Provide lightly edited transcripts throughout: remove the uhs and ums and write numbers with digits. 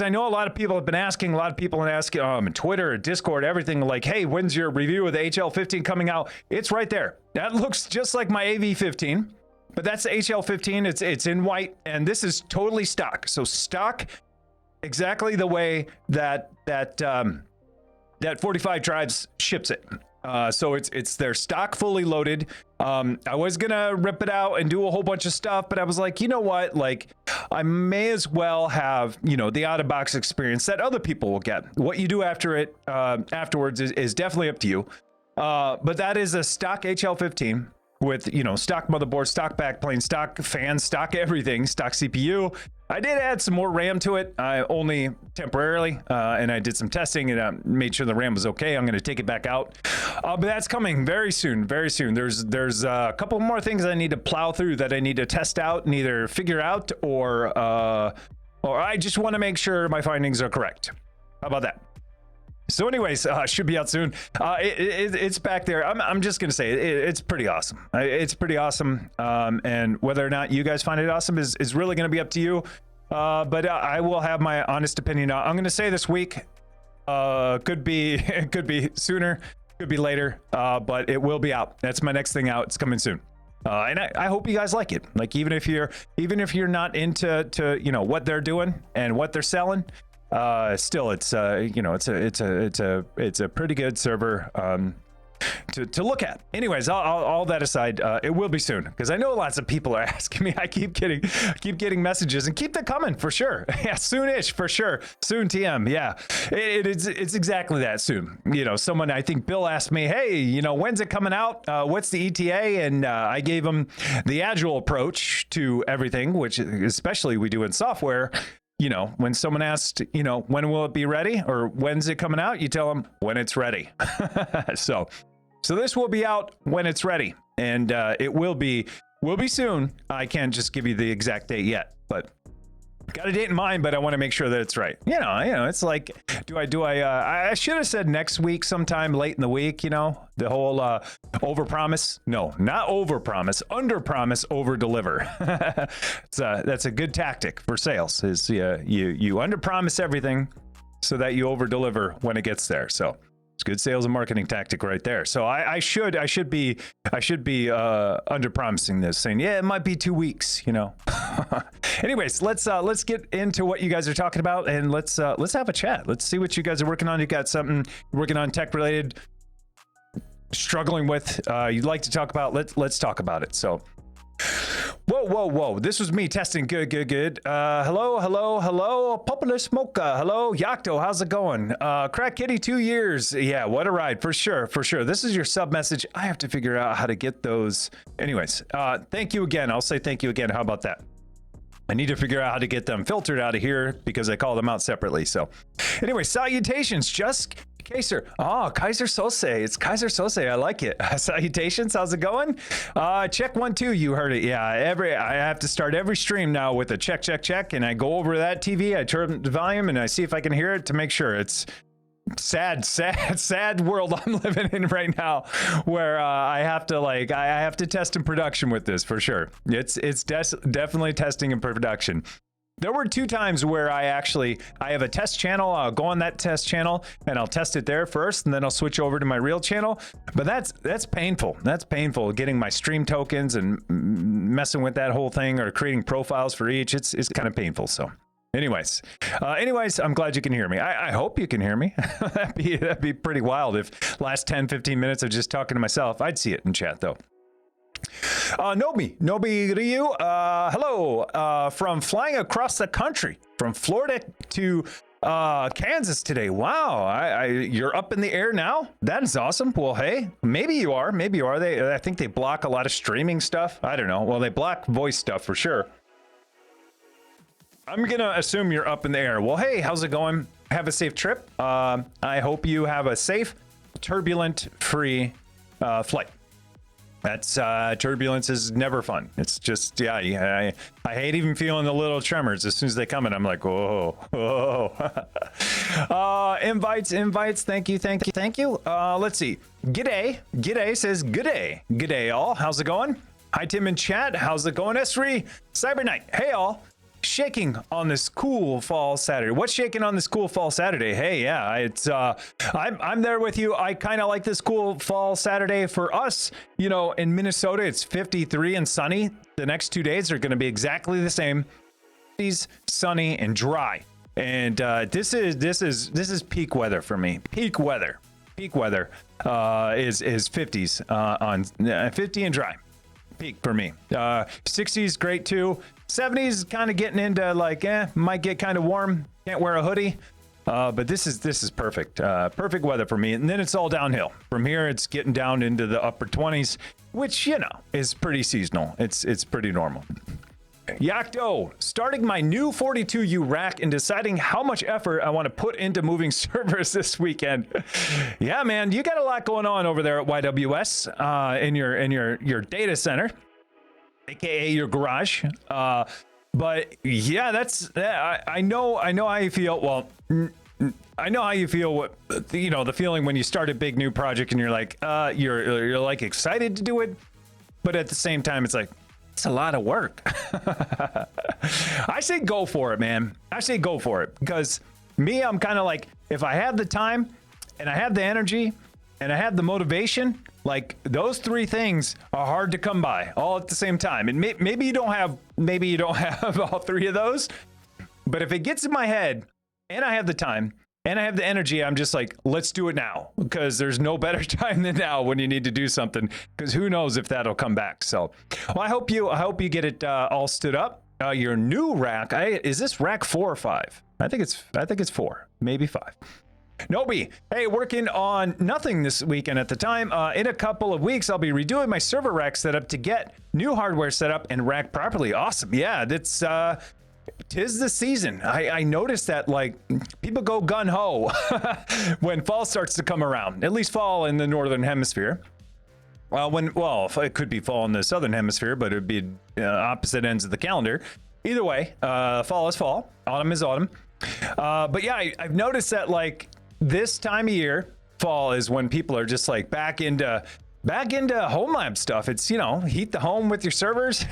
I know a lot of people have been asking, Twitter, Discord, everything like, hey, when's your review of the HL15 coming out? It's right there. That looks just like my AV15, but that's the HL15. It's in white, and this is totally stock. So stock, exactly the way that 45 Drives ships it. So it's their stock fully loaded. I was gonna rip it out and do a whole bunch of stuff, but I was like, you know what? Like, I may as well have, the out of box experience that other people will get. What you do after it, afterwards is definitely up to you. But that is a stock HL15 with, stock motherboard, stock backplane, stock fan, stock everything, stock CPU. I did add some more RAM to it, only temporarily, and I did some testing and made sure the RAM was okay. I'm going to take it back out, but that's coming very soon, very soon. There's a couple more things I need to plow through that I need to test out and either figure out or I just want to make sure my findings are correct. How about that? So anyways, should be out soon. It's back there. I'm just going to say it's pretty awesome. It's pretty awesome. And whether or not you guys find it awesome is really going to be up to you. But I will have my honest opinion. I'm going to say this week, could be sooner, could be later, but it will be out. That's my next thing out. It's coming soon. And I hope you guys like it. Like, even if you're not into what they're doing and what they're selling, still it's a pretty good server to look at. Anyways, all that aside, it will be soon, because I know lots of people are asking me. I keep getting messages, and keep them coming for sure. Yeah, soonish for sure. Soon TM. Yeah, it's exactly that, soon. Someone, I think Bill asked me, hey, when's it coming out? What's the ETA? And I gave him the agile approach to everything, which especially we do in software. When someone asked, when will it be ready or when's it coming out, you tell them when it's ready. So this will be out when it's ready, and it will be soon. I can't just give you the exact date yet, but got a date in mind, but I want to make sure that it's right. It's like, I should have said next week sometime late in the week, the whole overpromise. No, not overpromise, underpromise, overdeliver. That's a good tactic for sales, is you underpromise everything so that you overdeliver when it gets there. So it's good sales and marketing tactic right there. So I should be underpromising this, saying, yeah, it might be 2 weeks, Anyways, let's get into what you guys are talking about, and let's have a chat. Let's see what you guys are working on. You got something working on tech related, struggling with, you'd like to talk about. Let's talk about it. So whoa, this was me testing. Good. Hello Paperless Mocha. Hello Yakto, how's it going? Crack Kitty, 2 years. Yeah, what a ride, for sure. This is your sub message. I have to figure out how to get those. Anyways, thank you again. I'll say thank you again. How about that? I need to figure out how to get them filtered out of here, because I call them out separately. So anyway, salutations, just Kaiser. Oh, Kaiser Sose. It's Kaiser Sose. I like it. Salutations. How's it going? Check 1 2. You heard it. Yeah. I have to start every stream now with a check. And I go over that TV. I turn up the volume and I see if I can hear it to make sure. It's sad world I'm living in right now, where I have to test in production with this, for sure. It's definitely testing in production. There were 2 times where I have a test channel. I'll go on that test channel and I'll test it there first, and then I'll switch over to my real channel. But that's painful. That's painful, getting my stream tokens and messing with that whole thing, or creating profiles for each. It's kind of painful. So anyways, I'm glad you can hear me. I hope you can hear me. That'd be pretty wild if last 10-15 minutes of just talking to myself. I'd see it in chat though. Nobi Ryu, hello, from flying across the country, from Florida to Kansas today. Wow, you're up in the air now? That is awesome. Well, hey, maybe you are. I think they block a lot of streaming stuff. I don't know. Well, they block voice stuff for sure. I'm gonna assume you're up in the air. Well, hey, how's it going? Have a safe trip. I hope you have a safe, turbulent-free flight. That's turbulence is never fun. It's just, I hate even feeling the little tremors as soon as they come in. I'm like, whoa. Invites. Thank you. Let's see. G'day says g'day all. How's it going? Hi Tim in chat. How's it going? S3 Cyber Knight. Hey all. shaking on this cool fall Saturday? What's shaking on this cool fall Saturday? Hey, yeah, it's I'm there with you. I kind of like this cool fall Saturday. For us, you know, in Minnesota, it's 53 and sunny. The next 2 days are going to be exactly the same. Sunny and dry. And this is peak weather for me. Peak weather is 50s on 50 and dry. Peak for me. 60s great too. 70s kind of getting into like might get kind of warm. Can't wear a hoodie. But this is perfect. Perfect weather for me. And then it's all downhill. From here it's getting down into the upper 20s, which, you know, is pretty seasonal. It's pretty normal. Yakto, starting my new 42U rack and deciding how much effort I want to put into moving servers this weekend. Yeah, man, you got a lot going on over there at YWS in your data center, aka your garage. But yeah, that's I know how you feel. Well, I know how you feel. What, you know, the feeling when you start a big new project and you're like you're like excited to do it, but at the same time it's like, it's a lot of work. I say go for it, man. I say go for it, because me, I'm kind of like, if I have the time and I have the energy and I have the motivation, like those three things are hard to come by all at the same time. And maybe you don't have all three of those, but if it gets in my head and I have the time and I have the energy, I'm just like, let's do it now, because there's no better time than now when you need to do something, because who knows if that'll come back. So, well, I hope you get it all stood up. Your new rack, is this rack 4 or 5? I think it's 4, maybe 5. Nobi, hey, working on nothing this weekend at the time. In a couple of weeks, I'll be redoing my server rack setup to get new hardware set up and rack properly. Awesome. Yeah, that's 'tis the season. I noticed that, like, people go gun-ho when fall starts to come around, at least fall in the northern hemisphere. It could be fall in the southern hemisphere, but it would be opposite ends of the calendar. Either way, fall is fall, autumn is autumn. But yeah, I've noticed that, like, this time of year, fall is when people are just like back into homelab stuff. It's, you know, heat the home with your servers.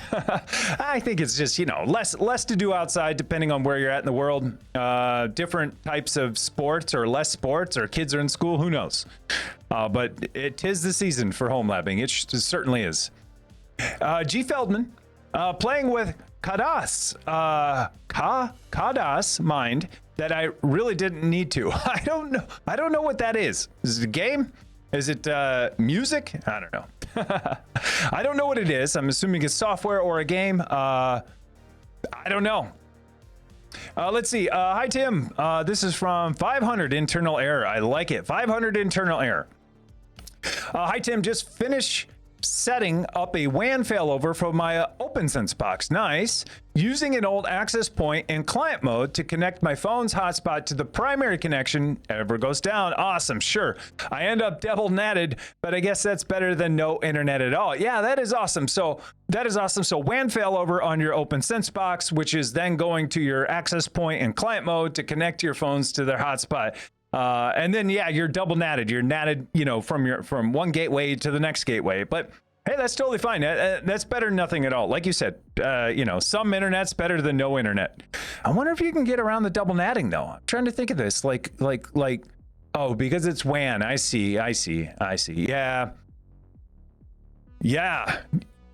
I think it's just, you know, less to do outside, depending on where you're at in the world. Different types of sports or less sports, or kids are in school, who knows. But it is the season for home labbing. It certainly is. G Feldman, playing with Kadas Mind that I really didn't need to. I don't know what that is. Is it a game? Is it music? I don't know. I don't know what it is. I'm assuming it's software or a game. I don't know. Let's see. Hi, Tim. This is from 500 internal error. I like it. 500 internal error. Hi, Tim. Just finish setting up a WAN failover for my OPNSense box. Nice. Using an old access point in client mode to connect my phone's hotspot to the primary connection. Ever goes down. Awesome. Sure. I end up double natted, but I guess that's better than no internet at all. Yeah, that is awesome. So WAN failover on your OPNSense box, which is then going to your access point in client mode to connect your phones to their hotspot. And then, yeah, you're double natted. You're natted, you know, from one gateway to the next gateway. But hey, that's totally fine. That's better than nothing at all. Like you said, you know, some internet's better than no internet. I wonder if you can get around the double natting though. I'm trying to think of this. Like, oh, because it's WAN. I see. Yeah.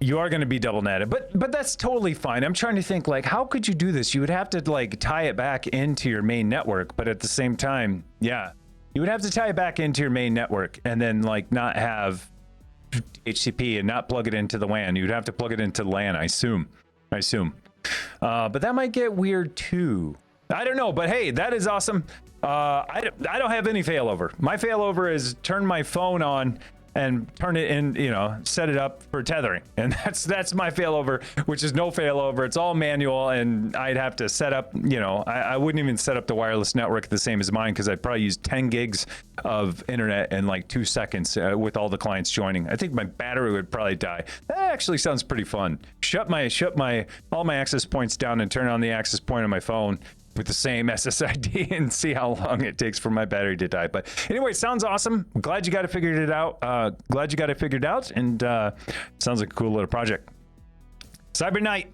You are going to be double natted, but that's totally fine. I'm trying to think, like, how could you do this? You would have to, like, tie it back into your main network, but at the same time, yeah, you would have to tie it back into your main network and then, like, not have HCP and not plug it into the WAN. You'd have to plug it into LAN, I assume. But that might get weird too. I don't know, but hey, that is awesome. I don't have any failover. My failover is turn my phone on and turn it in, you know, set it up for tethering. And that's my failover, which is no failover. It's all manual, and I'd have to set up, you know, I wouldn't even set up the wireless network the same as mine, because I'd probably use 10 gigs of internet in like 2 seconds with all the clients joining. I think my battery would probably die. That actually sounds pretty fun. Shut all my access points down and turn on the access point on my phone with the same SSID and see how long it takes for my battery to die. But anyway, sounds awesome. Glad you got it figured out. And sounds like a cool little project. Cyber Knight,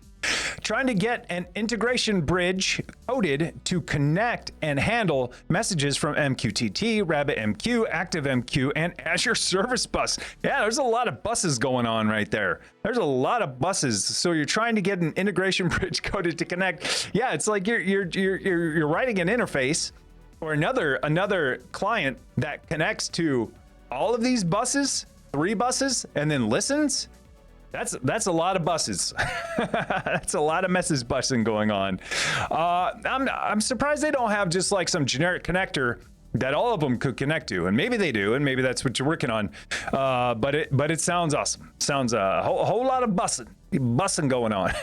trying to get an integration bridge coded to connect and handle messages from MQTT, RabbitMQ, ActiveMQ, and Azure Service Bus. Yeah, there's a lot of buses going on right there. There's a lot of buses. So you're trying to get an integration bridge coded to connect. Yeah, it's like you're writing an interface or another client that connects to all of these buses, 3 buses, and then listens. That's a lot of buses. That's a lot of message busing going on. I'm surprised they don't have just like some generic connector that all of them could connect to, and maybe they do, and maybe that's what you're working on. But it sounds awesome. Sounds a whole lot of bussing going on.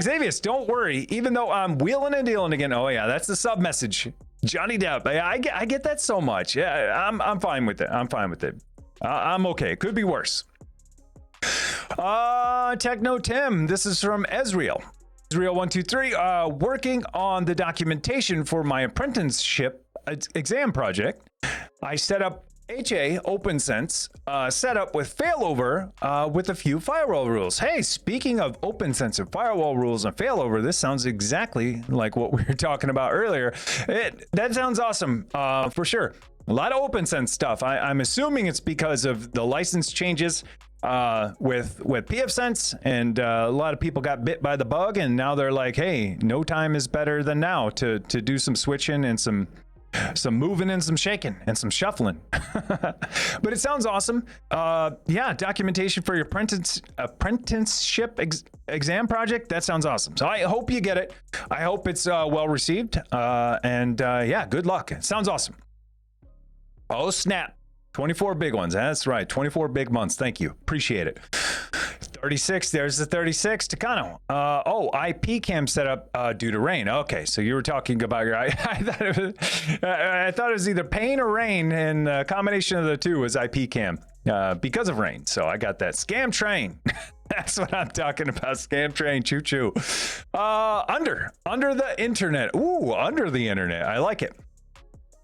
Xavier, don't worry. Even though I'm wheeling and dealing again. Oh yeah, that's the sub message. Johnny Depp. I get that so much. Yeah, I'm fine with it. I'm fine with it. I'm okay. It could be worse. Techno Tim, this is from Ezreal. Ezreal123, working on the documentation for my apprenticeship exam project. I set up HA OPNSense setup with failover with a few firewall rules. Hey, speaking of OPNSense and firewall rules and failover, this sounds exactly like what we were talking about earlier. That sounds awesome for sure. A lot of OPNSense stuff. I'm assuming it's because of the license changes with pfSense, and a lot of people got bit by the bug, and now they're like, hey, no time is better than now to do some switching and some moving and some shaking and some shuffling. But it sounds awesome. Yeah, documentation for your apprenticeship exam project. That sounds awesome. So I hope you get it. I hope it's well received. And yeah, good luck. It sounds awesome. Oh, snap. 24 big ones. That's right. 24 big months. Thank you. Appreciate it. 36. There's the 36. Takano. Oh, IP cam setup due to rain. Okay, so you were talking about your. I thought it was either pain or rain, and a combination of the two was IP cam because of rain. So I got that scam train. That's what I'm talking about. Scam train. Choo choo. Under the internet. Ooh, under the internet. I like it.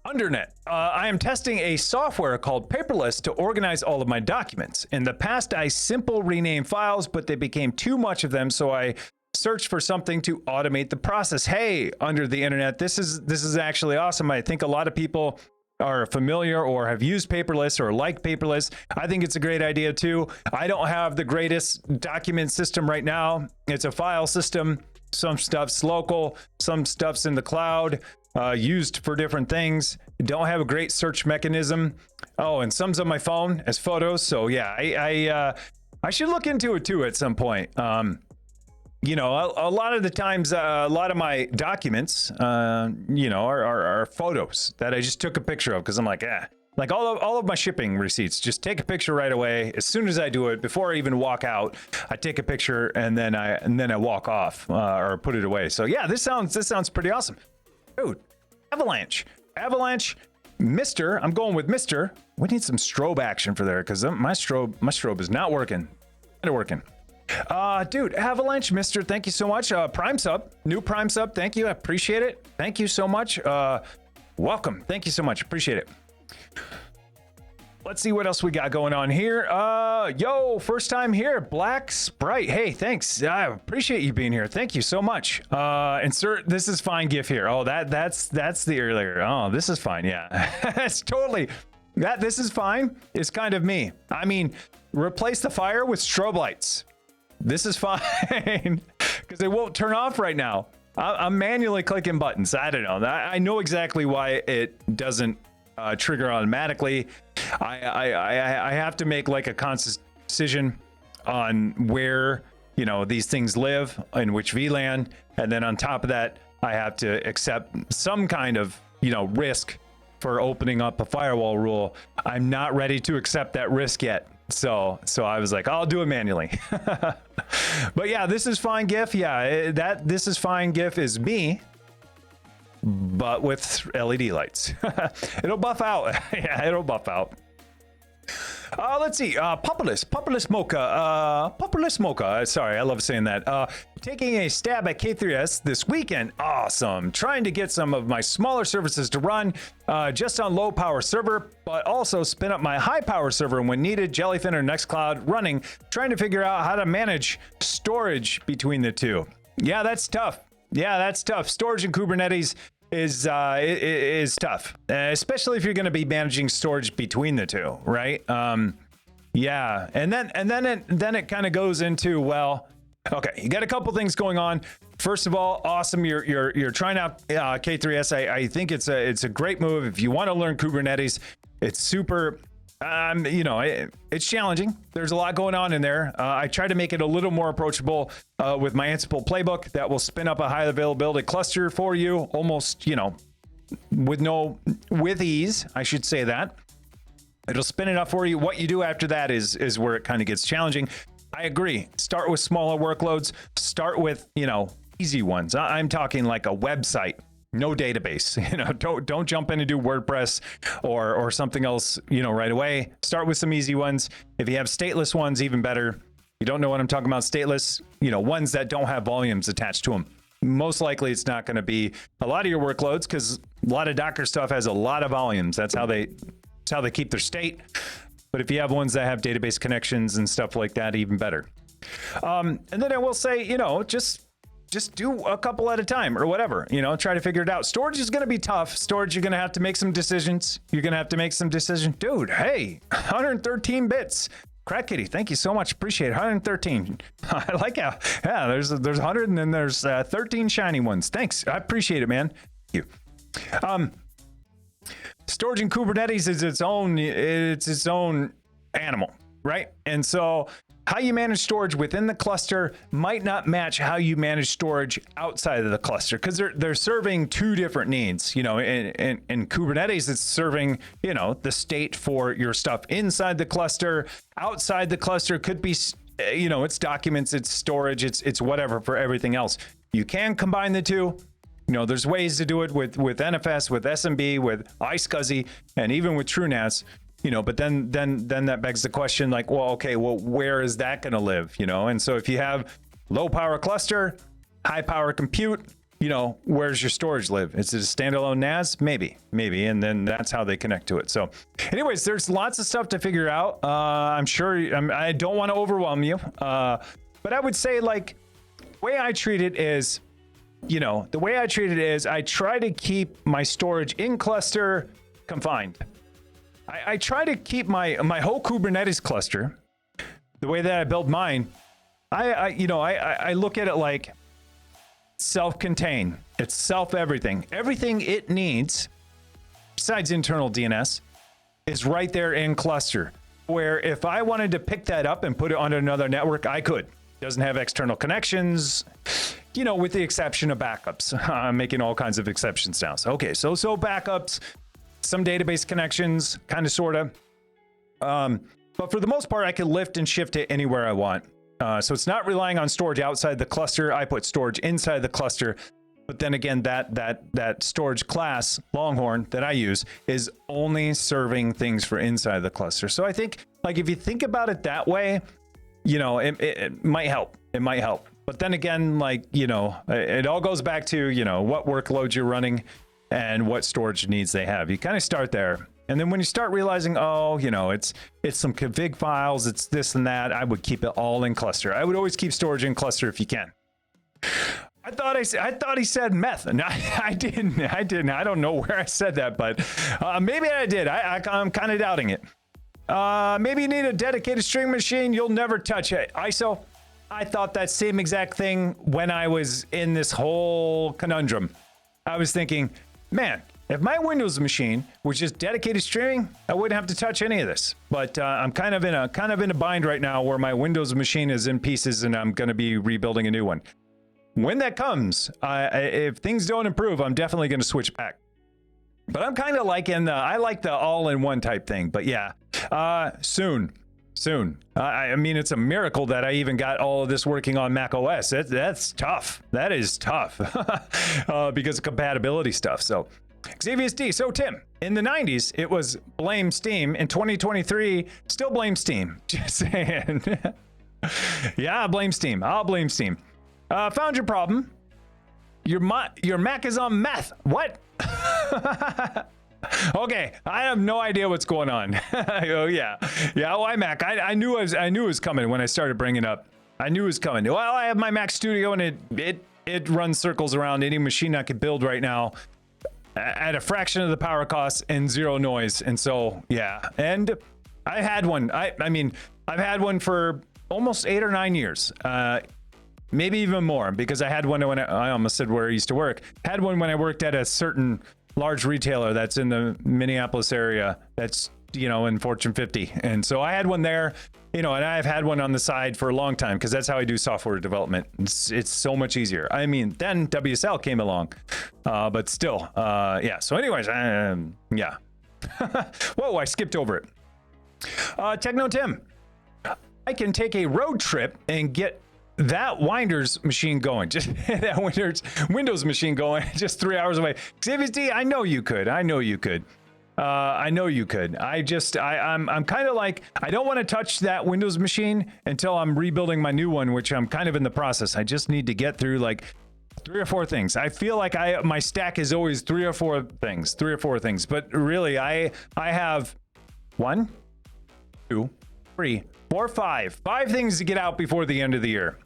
Undernet. I am testing a software called Paperless to organize all of my documents. In the past, I simply renamed files, but they became too much of them, so I searched for something to automate the process. Hey, under the internet, this is actually awesome. I think a lot of people are familiar or have used Paperless or like Paperless. I think it's a great idea too. I don't have the greatest document system right now. It's a file system. Some stuff's local, some stuff's in the cloud. Used for different things. Don't have a great search mechanism. Oh, and some's on my phone as photos. So yeah, I should look into it too at some point. You know, a lot of the times, a lot of my documents, you know, are photos that I just took a picture of because I'm like, like all of my shipping receipts, just take a picture right away. As soon as I do it, before I even walk out, I take a picture and then I walk off or put it away. So yeah, this sounds pretty awesome. Dude, Avalanche, Mr. I'm going with Mr. We need some strobe action for there because my strobe is not working. Not working. Dude, Avalanche, Mr. Thank you so much. Prime sub, new Prime sub. Thank you. I appreciate it. Thank you so much. Welcome. Thank you so much. Appreciate it. Let's see what else we got going on here. Yo, first time here, Black Sprite. Hey, thanks. I appreciate you being here. Thank you so much. Insert this is fine GIF here. Oh, that's the earlier. Oh, this is fine. Yeah, it's totally that. This is fine. Is kind of me. I mean, replace the fire with strobe lights. This is fine because they won't turn off right now. I'm manually clicking buttons. I don't know. I know exactly why it doesn't trigger automatically. I have to make like a conscious decision on where, you know, these things live, in which VLAN, and then on top of that, I have to accept some kind of, you know, risk for opening up a firewall rule. I'm not ready to accept that risk yet. So I was like, I'll do it manually. But yeah, this is fine GIF. Yeah, this is fine GIF is me, but with LED lights. It'll buff out. Yeah, it'll buff out. Let's see. Paperless Mocha. Sorry, I love saying that. Taking a stab at K3S this weekend. Awesome. Trying to get some of my smaller services to run just on low power server, but also spin up my high power server when needed. Jellyfin or Nextcloud running. Trying to figure out how to manage storage between the two. Yeah, that's tough. Storage in Kubernetes is tough, especially if you're going to be managing storage between the two, right? Yeah, and then it kind of goes into, well, okay, you got a couple things going on. First of all, awesome, you're trying out K3S. I think it's a great move if you want to learn Kubernetes. It's super. It's challenging. There's a lot going on in there. I try to make it a little more approachable with my Ansible playbook that will spin up a high availability cluster for you almost, with ease. I should say that. It'll spin it up for you. What you do after that is where it kind of gets challenging. I agree. Start with smaller workloads. Start with, easy ones. I'm talking like a website. No database, don't jump in and do WordPress or something else, right away. Start with some easy ones. If you have stateless ones, even better. You don't know what I'm talking about, stateless, ones that don't have volumes attached to them. Most likely it's not going to be a lot of your workloads because a lot of Docker stuff has a lot of volumes. That's how they keep their state. But if you have ones that have database connections and stuff like that, even better. And then I will say, just do a couple at a time or whatever, try to figure it out. Storage is going to be tough. Storage, you're going to have to make some decisions. Dude, hey, 113 bits. Crack Kitty, thank you so much. Appreciate it. 113. I like how, yeah, there's 100 and then there's 13 shiny ones. Thanks. I appreciate it, man. Thank you. Storage in Kubernetes is its own animal, right? And so how you manage storage within the cluster might not match how you manage storage outside of the cluster because they're serving two different needs. In Kubernetes, it's serving, the state for your stuff inside the cluster. Outside the cluster could be, it's documents, it's storage, it's whatever for everything else. You can combine the two. There's ways to do it with NFS, with SMB, with iSCSI, and even with TrueNAS. But then that begs the question, like, where is that going to live? And so if you have low power cluster, high power compute, where's your storage live? Is it a standalone NAS? Maybe. And then that's how they connect to it. So anyways, there's lots of stuff to figure out. I'm sure I don't want to overwhelm you. But I would say, like, the way I treat it is, I try to keep my storage in cluster confined. I try to keep my whole Kubernetes cluster, the way that I build mine, I look at it like self-contained. It's self-everything. Everything it needs, besides internal DNS, is right there in cluster. Where if I wanted to pick that up and put it on another network, I could. Doesn't have external connections, with the exception of backups. I'm making all kinds of exceptions now. So, okay, so backups, some database connections, kind of, sort of. But for the most part, I can lift and shift it anywhere I want. So it's not relying on storage outside the cluster. I put storage inside the cluster. But then again, that storage class, Longhorn, that I use is only serving things for inside the cluster. So I think, like, if you think about it that way, it might help. It might help. But then again, like, it all goes back to, what workloads you're running and what storage needs they have. You kind of start there. And then when you start realizing, it's some config files, it's this and that, I would keep it all in cluster. I would always keep storage in cluster if you can. I thought he said meth. No, I didn't. I don't know where I said that, but maybe I did. I'm kind of doubting it. Maybe you need a dedicated stream machine. You'll never touch it. ISO. I thought that same exact thing when I was in this whole conundrum. I was thinking, man, if my Windows machine was just dedicated streaming, I wouldn't have to touch any of this. But I'm kind of in a bind right now where my Windows machine is in pieces and I'm going to be rebuilding a new one. When that comes, if things don't improve, I'm definitely going to switch back. But I'm kind of liking I like the all-in-one type thing. But yeah, soon. I mean, it's a miracle that I even got all of this working on Mac OS. That's tough. That is tough because of compatibility stuff. So Xavier D. So Tim, in the 90s, it was blame Steam. In 2023, still blame Steam. Just saying. Yeah, blame Steam. I'll blame Steam. Found your problem. Your Mac is on meth. What? Okay, I have no idea what's going on. Oh yeah, iMac. I knew it was coming when I started bringing it up. I knew it was coming. Well, I have my Mac Studio, and it runs circles around any machine I could build right now at a fraction of the power cost and zero noise. And so yeah, and I had one. I mean, I've had one for almost 8 or 9 years. Maybe even more, because I had one when I almost said where I used to work. Had one when I worked at a certain large retailer that's in the Minneapolis area, that's, you know, in Fortune 50. And so I had one there, you know, and I've had one on the side for a long time, because that's how I do software development. It's so much easier. I mean, then WSL came along, but still, yeah. So anyways, yeah. Whoa, I skipped over it. Techno Tim, I can take a road trip and get that Windows machine going, just that Windows machine going just 3 hours away. Xavier D, I know you could. I know you could. I'm kind of like, I don't want to touch that Windows machine until I'm rebuilding my new one, which I'm kind of in the process. I just need to get through like 3 or 4 things. I feel like my stack is always 3 or 4 things, but really I have 1, 2, 3, 4, 5 things to get out before the end of the year.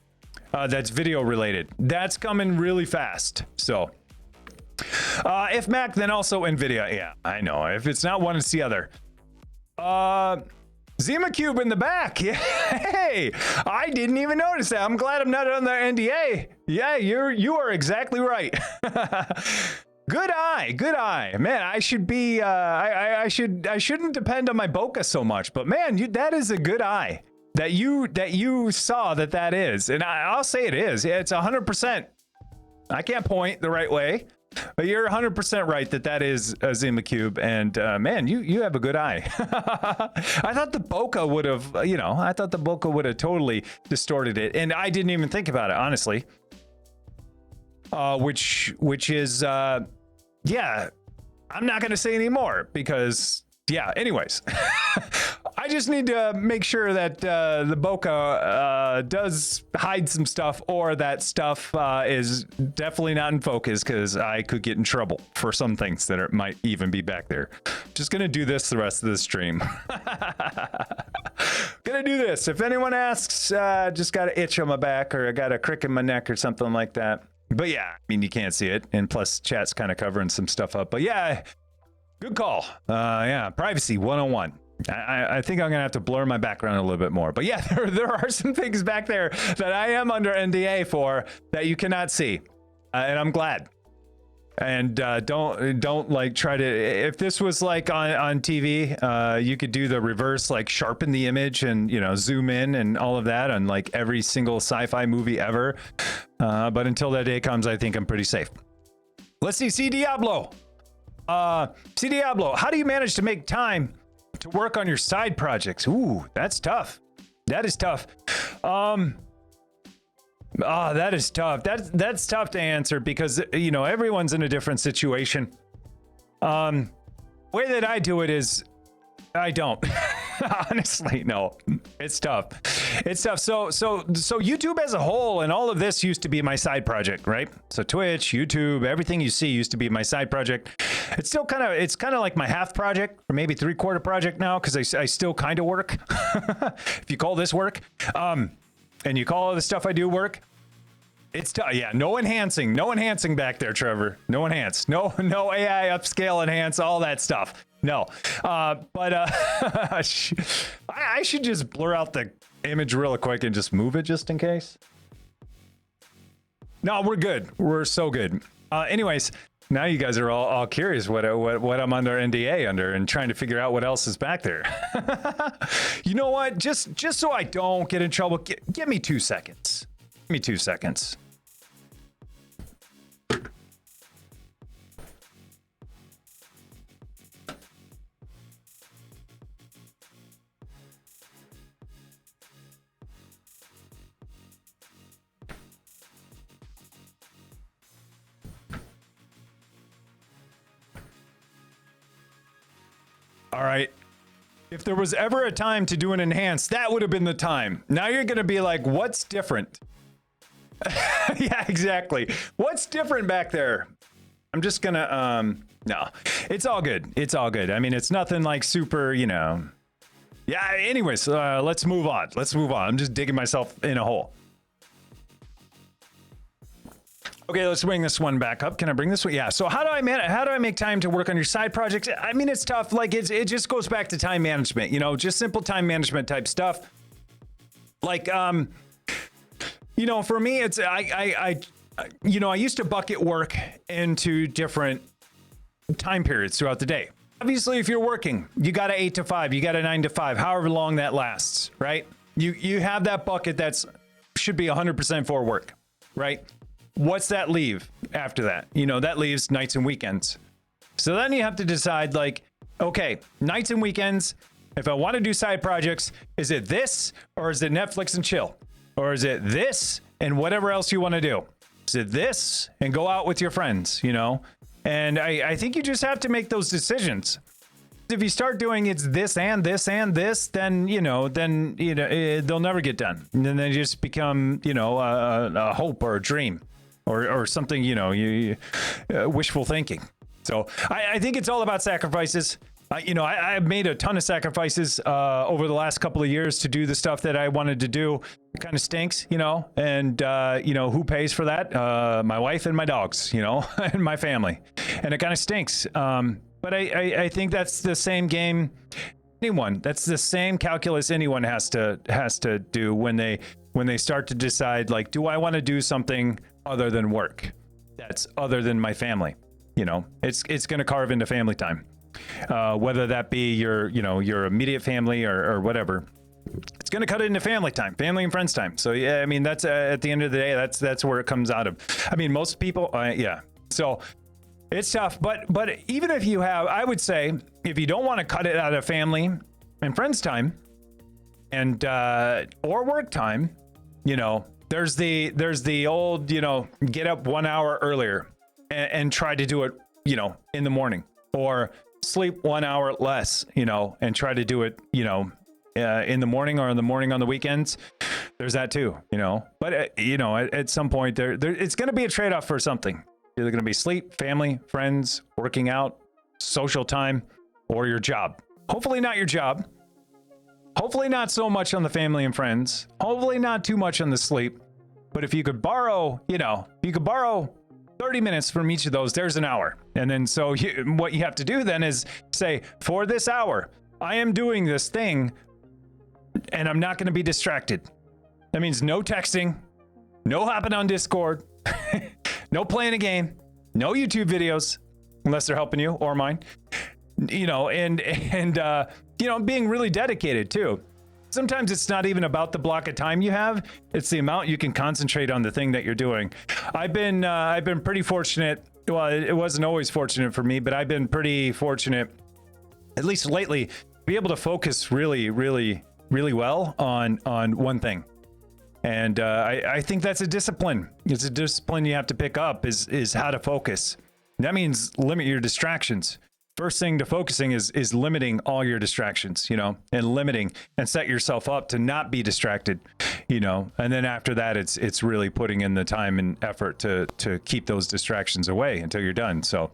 That's video related. That's coming really fast. So if Mac, then also NVIDIA. Yeah, I know. If it's not one, it's the other. ZimaCube in the back. Yeah. Hey, I didn't even notice that. I'm glad I'm not on the NDA. Yeah, you are exactly right. Good eye. Man, I should be I shouldn't depend on my bokeh so much, but man, that is a good eye. That you saw that is, and I'll say it is. It's 100%. I can't point the right way, but you're 100% right that is a ZimaCube, and man, you have a good eye. I thought the bokeh would have, you know, totally distorted it, and I didn't even think about it, honestly. Which is yeah, I'm not gonna say anymore because yeah. Anyways. I just need to make sure that the bokeh does hide some stuff, or that stuff is definitely not in focus, because I could get in trouble for some things that might even be back there. Just gonna do this the rest of the stream. Gonna do this. If anyone asks, just got an itch on my back, or I got a crick in my neck or something like that. But yeah, I mean, you can't see it, and plus chat's kind of covering some stuff up. But yeah, good call. Yeah, privacy 101. I think I'm gonna have to blur my background a little bit more, but yeah, there are some things back there that I am under NDA for that you cannot see, and I'm glad. And don't like try to. If this was like on TV, you could do the reverse, like sharpen the image and, you know, zoom in and all of that on like every single sci-fi movie ever. But until that day comes, I think I'm pretty safe. Let's see, C Diablo. C Diablo, how do you manage to make time to work on your side projects? Ooh, that's tough. That is tough. That is tough. That's tough to answer, because, you know, everyone's in a different situation. Way that I do it is I don't. Honestly, no. It's tough. It's tough. So YouTube as a whole and all of this used to be my side project, right? So Twitch, YouTube, everything you see used to be my side project. It's still kind of like my half project, or maybe 3/4 project now, because I still kind of work. If you call this work, and you call all the stuff I do work, it's tough. Yeah, no enhancing back there, Trevor. No enhance, no AI upscale enhance, all that stuff. No, but I should just blur out the image real quick and just move it just in case. No, we're good. We're so good. Anyways, now you guys are all curious what I'm under NDA under, and trying to figure out what else is back there. You know what? Just so I don't get in trouble, give me 2 seconds. Give me 2 seconds. All right. If there was ever a time to do an enhance, that would have been the time. Now you're going to be like, what's different? Yeah, exactly. What's different back there? I'm just going to, no, it's all good. It's all good. I mean, it's nothing like super, you know. Yeah, anyways, let's move on. Let's move on. I'm just digging myself in a hole. Okay, let's bring this one back up. Can I bring this one? Yeah. So how do I make time to work on your side projects? I mean, it's tough. Like it just goes back to time management, you know, just simple time management type stuff. Like, you know, for me, it's, you know, I used to bucket work into different time periods throughout the day. Obviously, if you're working, you got a 8 to 5, you got a 9 to 5, however long that lasts, right? You have that bucket that's should be 100% for work, right? What's that leave after that? You know, that leaves nights and weekends. So then you have to decide, like, okay, nights and weekends, if I want to do side projects, is it this or is it Netflix and chill? Or is it this and whatever else you want to do? Is it this and go out with your friends, you know? And I think you just have to make those decisions. If you start doing it's this and this and this, then they'll never get done. And then they just become, you know, a hope or a dream. Or something, you know, wishful thinking. So I think it's all about sacrifices. You know, I've made a ton of sacrifices over the last couple of years to do the stuff that I wanted to do. It kind of stinks, you know, and, you know, who pays for that? My wife and my dogs, you know, and my family. And it kind of stinks. But I think that's the same game. That's the same calculus anyone has to do when they start to decide, like, do I want to do something other than work that's other than my family? You know, it's going to carve into family time, whether that be your immediate family or whatever. It's going to cut into family time, family and friends time. So yeah, I mean, that's at the end of the day, that's where it comes out of. I mean, most people, yeah. So it's tough, but even if you have, I would say, if you don't want to cut it out of family and friends time and or work time, you know, there's the old, you know, get up 1 hour earlier and try to do it, you know, in the morning, or sleep 1 hour less, you know, and try to do it, you know, in the morning or in the morning on the weekends. There's that too, you know, but you know, at some point there it's going to be a trade-off for something. Either going to be sleep, family, friends, working out, social time, or your job. Hopefully not your job. Hopefully not so much on the family and friends. Hopefully not too much on the sleep. But if you could borrow, you know, 30 minutes from each of those, there's an hour. And then so what you have to do then is say, for this hour, I am doing this thing and I'm not going to be distracted. That means no texting, no hopping on Discord, no playing a game, no YouTube videos, unless they're helping you or mine, you know, and you know, being really dedicated too. Sometimes it's not even about the block of time you have. It's the amount you can concentrate on the thing that you're doing. I've been pretty fortunate. Well, it wasn't always fortunate for me, but I've been pretty fortunate, at least lately, to be able to focus really, really, really well on one thing. And I think that's a discipline. It's a discipline you have to pick up is how to focus. That means limit your distractions. First thing to focusing is limiting all your distractions, you know, and set yourself up to not be distracted, you know, and then after that, it's really putting in the time and effort to keep those distractions away until you're done. So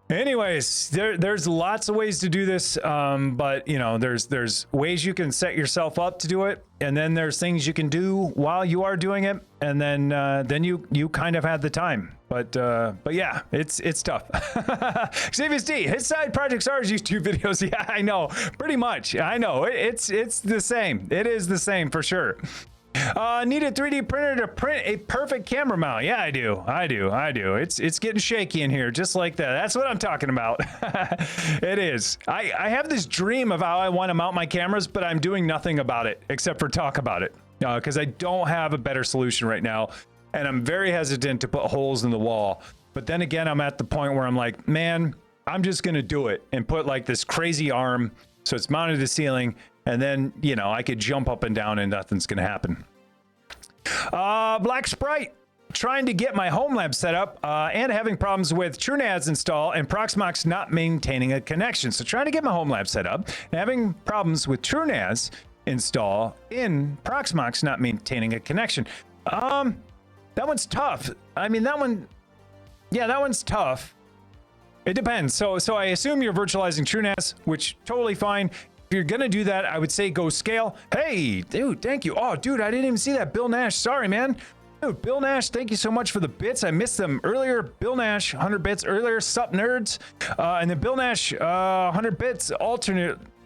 anyways, there's lots of ways to do this. But you know, there's ways you can set yourself up to do it. And then there's things you can do while you are doing it. And then you kind of had the time. But yeah, it's tough. Xavius D, his side projects are his YouTube videos. Yeah, I know, pretty much. I know it's the same. It is the same for sure. Need a 3D printer to print a perfect camera mount. Yeah, I do. It's getting shaky in here, just like that. That's what I'm talking about. It is. I have this dream of how I want to mount my cameras, but I'm doing nothing about it except for talk about it. Because I don't have a better solution right now. And I'm very hesitant to put holes in the wall. But then again, I'm at the point where I'm like, man, I'm just going to do it and put like this crazy arm so it's mounted to the ceiling. And then, you know, I could jump up and down and nothing's going to happen. Black Sprite. trying to get my homelab set up and having problems with TrueNAS install and Proxmox not maintaining a connection. So trying to get my homelab set up and having problems with TrueNAS install in Proxmox not maintaining a connection. That one's tough. I mean, that one's tough. It depends. So I assume you're virtualizing TrueNAS, which totally fine. If you're gonna do that, I would say go scale. Hey, dude, thank you. Oh, dude, I didn't even see that. Bill Nash, sorry, man. Dude, Bill Nash, thank you so much for the bits. I missed them earlier. Bill Nash, 100 bits earlier. Sup, nerds. And then Bill Nash, 100 bits.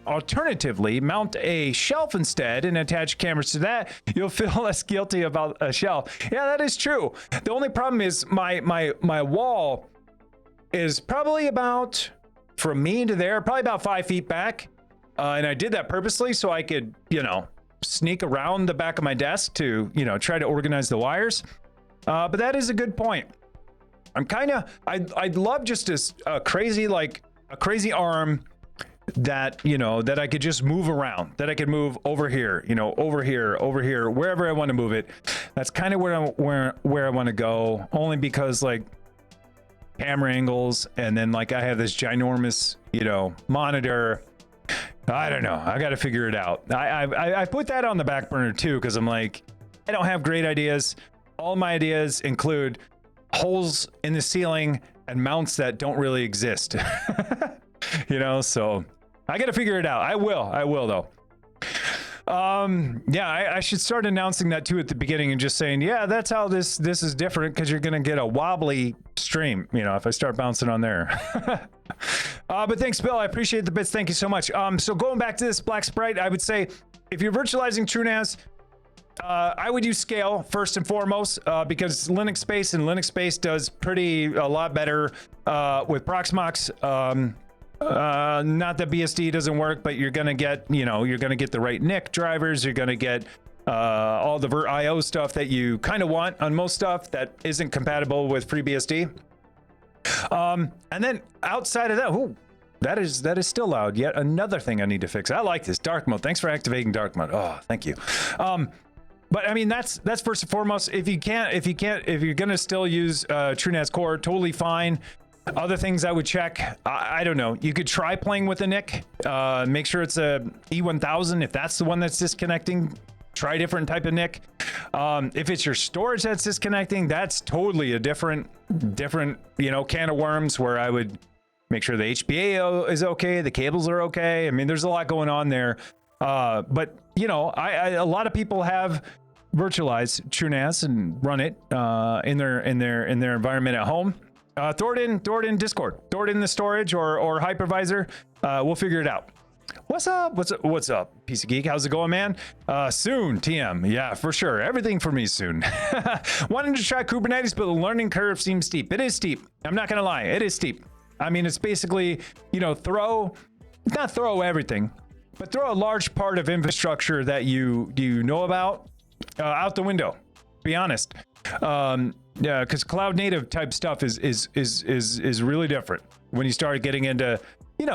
Alternatively, mount a shelf instead and attach cameras to that. You'll feel less guilty about a shelf. Yeah, that is true. The only problem is my wall is probably about, from me to there, probably about 5 feet back. And I did that purposely so I could, sneak around the back of my desk to, try to organize the wires. But that is a good point. I'd love just a crazy arm that, that I could just move around, that I could move over here, over here, wherever I want to move it. That's kind of where I want to go, only because camera angles, and then I have this ginormous, monitor. I don't know. I got to figure it out. I put that on the back burner too, because I'm I don't have great ideas. All my ideas include holes in the ceiling and mounts that don't really exist. So I got to figure it out. I will though. I should start announcing that too at the beginning and just saying, yeah, that's how this is different, because you're gonna get a wobbly stream, if I start bouncing on there. But thanks, Bill. I appreciate the bits. Thank you so much. So going back to this Black Sprite, I would say if you're virtualizing TrueNAS, I would use scale first and foremost, because Linux Space does a lot better with Proxmox. Not that BSD doesn't work, but you're gonna get the right NIC drivers. You're gonna get all the VirtIO stuff that you kind of want on most stuff that isn't compatible with FreeBSD. And then outside of that, that is still loud. Yet another thing I need to fix. I like this dark mode. Thanks for activating dark mode. Oh, thank you. But I mean, that's first and foremost. If you're gonna still use TrueNAS Core, totally fine. Other things I would check, I don't know. You could try playing with a NIC. Make sure it's a E1000. If that's the one that's disconnecting, try a different type of NIC. If it's your storage that's disconnecting, that's totally a different can of worms, where I would make sure the HBA is okay, the cables are okay. I mean, there's a lot going on there. But a lot of people have virtualized TrueNAS and run it in their environment at home. Throw it in Discord, throw it in the storage or hypervisor. We'll figure it out. What's up, PC Geek? How's it going, man? Soon, TM. Yeah, for sure. Everything for me soon. Wanting to try Kubernetes, but the learning curve seems steep. It is steep. I'm not gonna lie. It is steep. I mean, it's basically, not throw everything, but throw a large part of infrastructure that you know about out the window. Be honest. Yeah, because cloud native type stuff is really different when you start getting into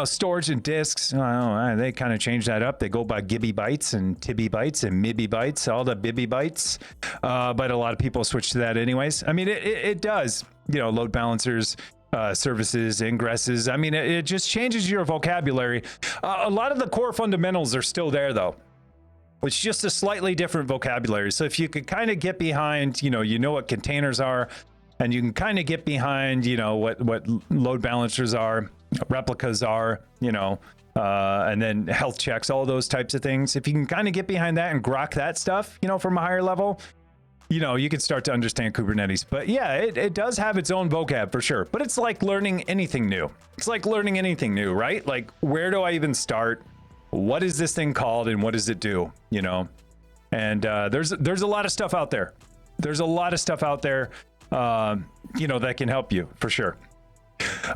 storage and disks. They kind of change that up. They go by Gibby bytes and Tibby bytes and Mibby bytes, all the Bibby bytes. But a lot of people switch to that anyways. I mean, it does. Load balancers, services, ingresses. I mean, it just changes your vocabulary. A lot of the core fundamentals are still there though. It's just a slightly different vocabulary. So if you could kind of get behind, what containers are, and you can kind of get behind, what load balancers are, replicas are, and then health checks, all those types of things. If you can kind of get behind that and grok that stuff, from a higher level, you can start to understand Kubernetes. But yeah, it does have its own vocab for sure. But it's like learning anything new. Right? Like, where do I even start? What is this thing called and what does it do? And there's a lot of stuff out there. That can help you for sure.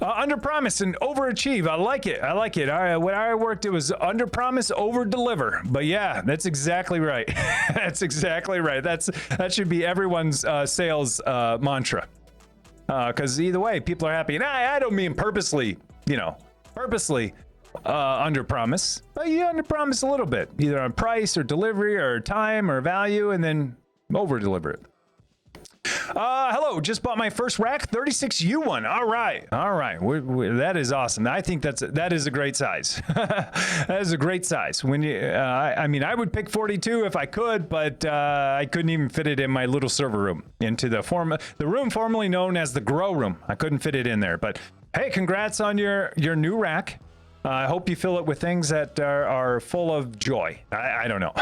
Under promise and overachieve. I like it. When I worked, it was under promise, over deliver. But yeah, that's exactly right. That should be everyone's sales mantra. Because either way, people are happy. And I don't mean purposely under promise, but you under promise a little bit, either on price or delivery or time or value, and then over deliver it. Hello, just bought my first rack, 36U1. All right. That is awesome. I think that is a great size. That is a great size. When you, I mean, I would pick 42 if I could, but I couldn't even fit it in my little server room into the room formerly known as the grow room. I couldn't fit it in there, but hey, congrats on your new rack. I hope you fill it with things that are full of joy. I don't know.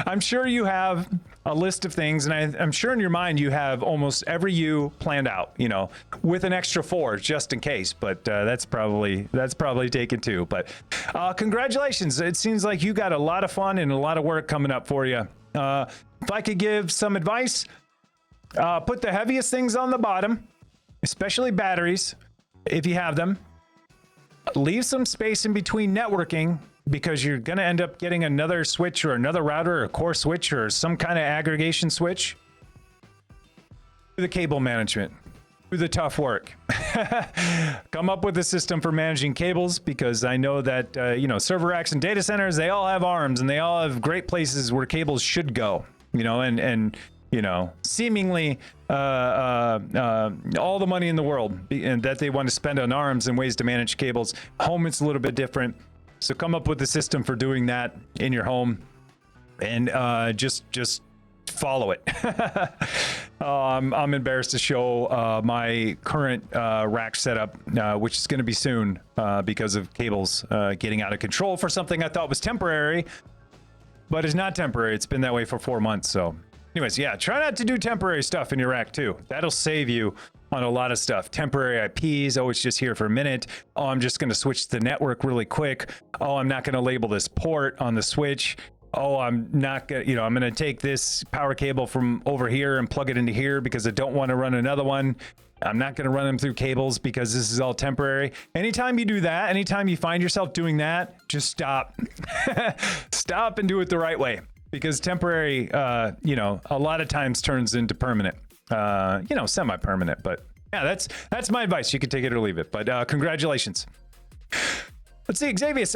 I'm sure you have a list of things, and I'm sure in your mind you have almost every U planned out, you know, with an extra 4 just in case. But that's probably taken too. But congratulations! It seems like you got a lot of fun and a lot of work coming up for you. If I could give some advice, put the heaviest things on the bottom, especially batteries, if you have them. Leave some space in between networking, because you're going to end up getting another switch or another router or a core switch or some kind of aggregation switch. Do the cable management. Do the tough work. Come up with a system for managing cables, because I know that, you know, server racks and data centers, they all have arms and they all have great places where cables should go, you know, and you know, seemingly all the money in the world and that they want to spend on arms and ways to manage cables. Home, it's a little bit different. So come up with a system for doing that in your home, and just follow it. I'm embarrassed to show my current rack setup, which is going to be soon because of cables getting out of control for something I thought was temporary, but it's not temporary. It's been that way for 4 months. So anyways, yeah, try not to do temporary stuff in your rack too. That'll save you on a lot of stuff. Temporary IPs, oh, it's just here for a minute. Oh, I'm just going to switch the network really quick. Oh, I'm not going to label this port on the switch. Oh, I'm not going to, you know, I'm going to take this power cable from over here and plug it into here because I don't want to run another one. I'm not going to run them through cables because this is all temporary. Anytime you do that, anytime you find yourself doing that, just stop. Stop and do it the right way. Because temporary, you know, a lot of times turns into permanent, you know, semi-permanent. But yeah, that's my advice. You can take it or leave it. But congratulations. Let's see, Xavier.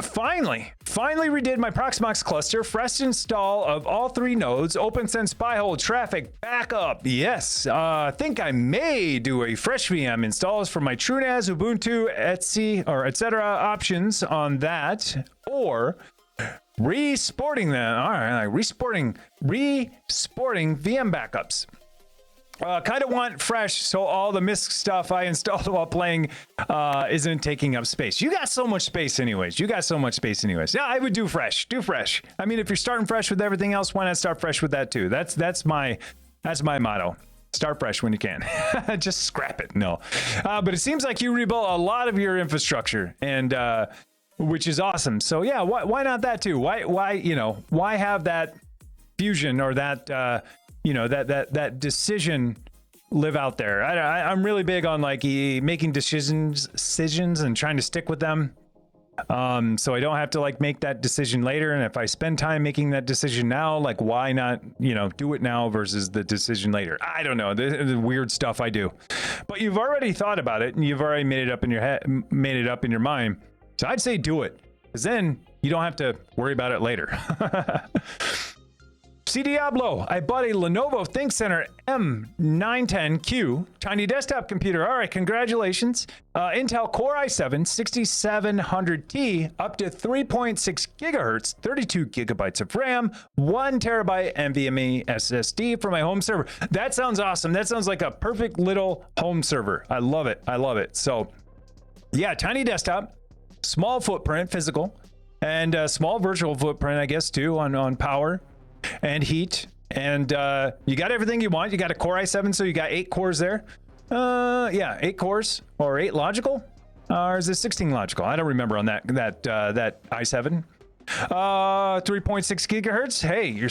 Finally redid my Proxmox cluster. Fresh install of all 3 nodes. OPNSense Pi-hole traffic backup. Yes, I think I may do a fresh VM installs for my TrueNAS, Ubuntu, etc. options on that, or resporting them. All right, like resporting VM backups. Kind of want fresh, so all the MISC stuff I installed while playing isn't taking up space. You got so much space anyways. Yeah, I would do fresh. I mean, if you're starting fresh with everything else, why not start fresh with that too? That's my motto. Start fresh when you can. Just scrap it. No. But it seems like you rebuilt a lot of your infrastructure, and which is awesome. So yeah, why not that too? Why you know, why have that fusion or that you know, that decision live out there? I'm really big on like making decisions and trying to stick with them, so I don't have to like make that decision later. And if I spend time making that decision now, like why not, you know, do it now versus the decision later? I don't know, the weird stuff I do. But you've already thought about it and you've already made it up in your head, made it up in your mind. So I'd say do it, because then you don't have to worry about it later. C Diablo, I bought a Lenovo ThinkCentre M910Q tiny desktop computer. All right, congratulations. Intel Core i7 6700T, up to 3.6 gigahertz, 32 gigabytes of RAM, 1 terabyte NVMe SSD for my home server. That sounds awesome. That sounds like a perfect little home server. I love it. So yeah, tiny desktop, small footprint, physical, and small virtual footprint, I guess, too, on power and heat. And you got everything you want. You got a Core i7, so you got 8 cores there. Yeah, 8 cores, or 8 logical, or is it 16 logical? I don't remember on that i7. 3.6 gigahertz. Hey, your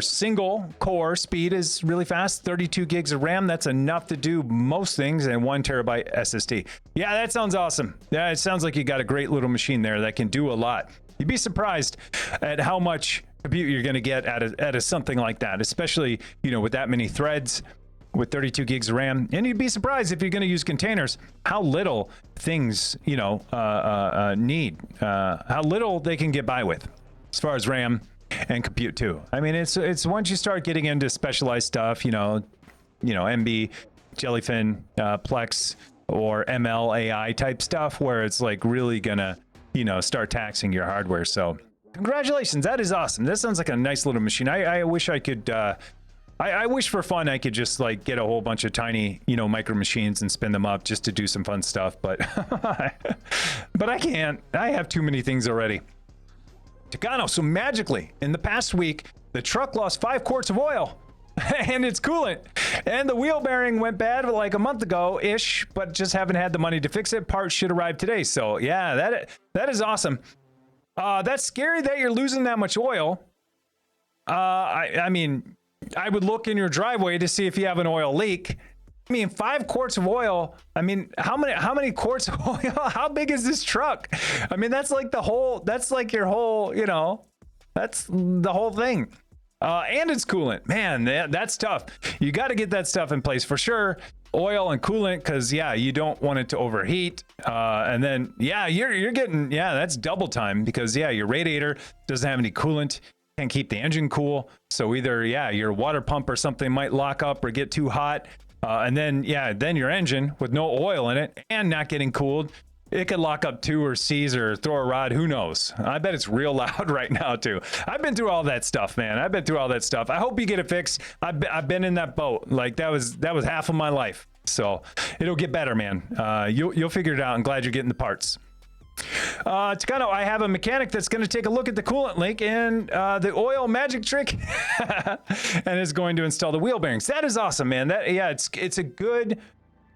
single core speed is really fast. 32 gigs of RAM. That's enough to do most things, and 1 terabyte SSD. Yeah, that sounds awesome. Yeah, it sounds like you got a great little machine there that can do a lot. You'd be surprised at how much compute you're going to get out of something like that, especially, you know, with that many threads, with 32 gigs of RAM. And you'd be surprised, if you're going to use containers, how little things, you know, need, how little they can get by with as far as RAM and compute too. I mean, it's once you start getting into specialized stuff, MB, Jellyfin, Plex, or ML AI type stuff, where it's like really gonna, start taxing your hardware. So congratulations, that is awesome. That sounds like a nice little machine. I wish I could, I wish for fun I could just like get a whole bunch of tiny, micro machines and spin them up just to do some fun stuff, but but I can't. I have too many things already. Takano, so magically in the past week, the truck lost 5 quarts of oil and its coolant, and the wheel bearing went bad like a month ago ish, but just haven't had the money to fix it. Parts should arrive today. So yeah, that is awesome. That's scary that you're losing that much oil. I mean, I would look in your driveway to see if you have an oil leak. I mean, 5 quarts of oil. I mean, how many quarts of oil? How big is this truck? I mean, that's like your whole, that's the whole thing. And it's coolant, man, that's tough. You got to get that stuff in place for sure. Oil and coolant, because you don't want it to overheat. And then you're getting, that's double time, because your radiator doesn't have any coolant, can't keep the engine cool. So either your water pump or something might lock up or get too hot. And then your engine with no oil in it and not getting cooled, it could lock up too, or seize, or throw a rod. Who knows? I bet it's real loud right now too. I've been through all that stuff, man. I've been through all that stuff. I hope you get it fixed. I've been in that boat. Like that was half of my life. So it'll get better, man. You'll figure it out. I'm glad you're getting the parts. Takano, I have a mechanic that's going to take a look at the coolant leak and the oil magic trick and is going to install the wheel bearings. That is awesome, man. It's a good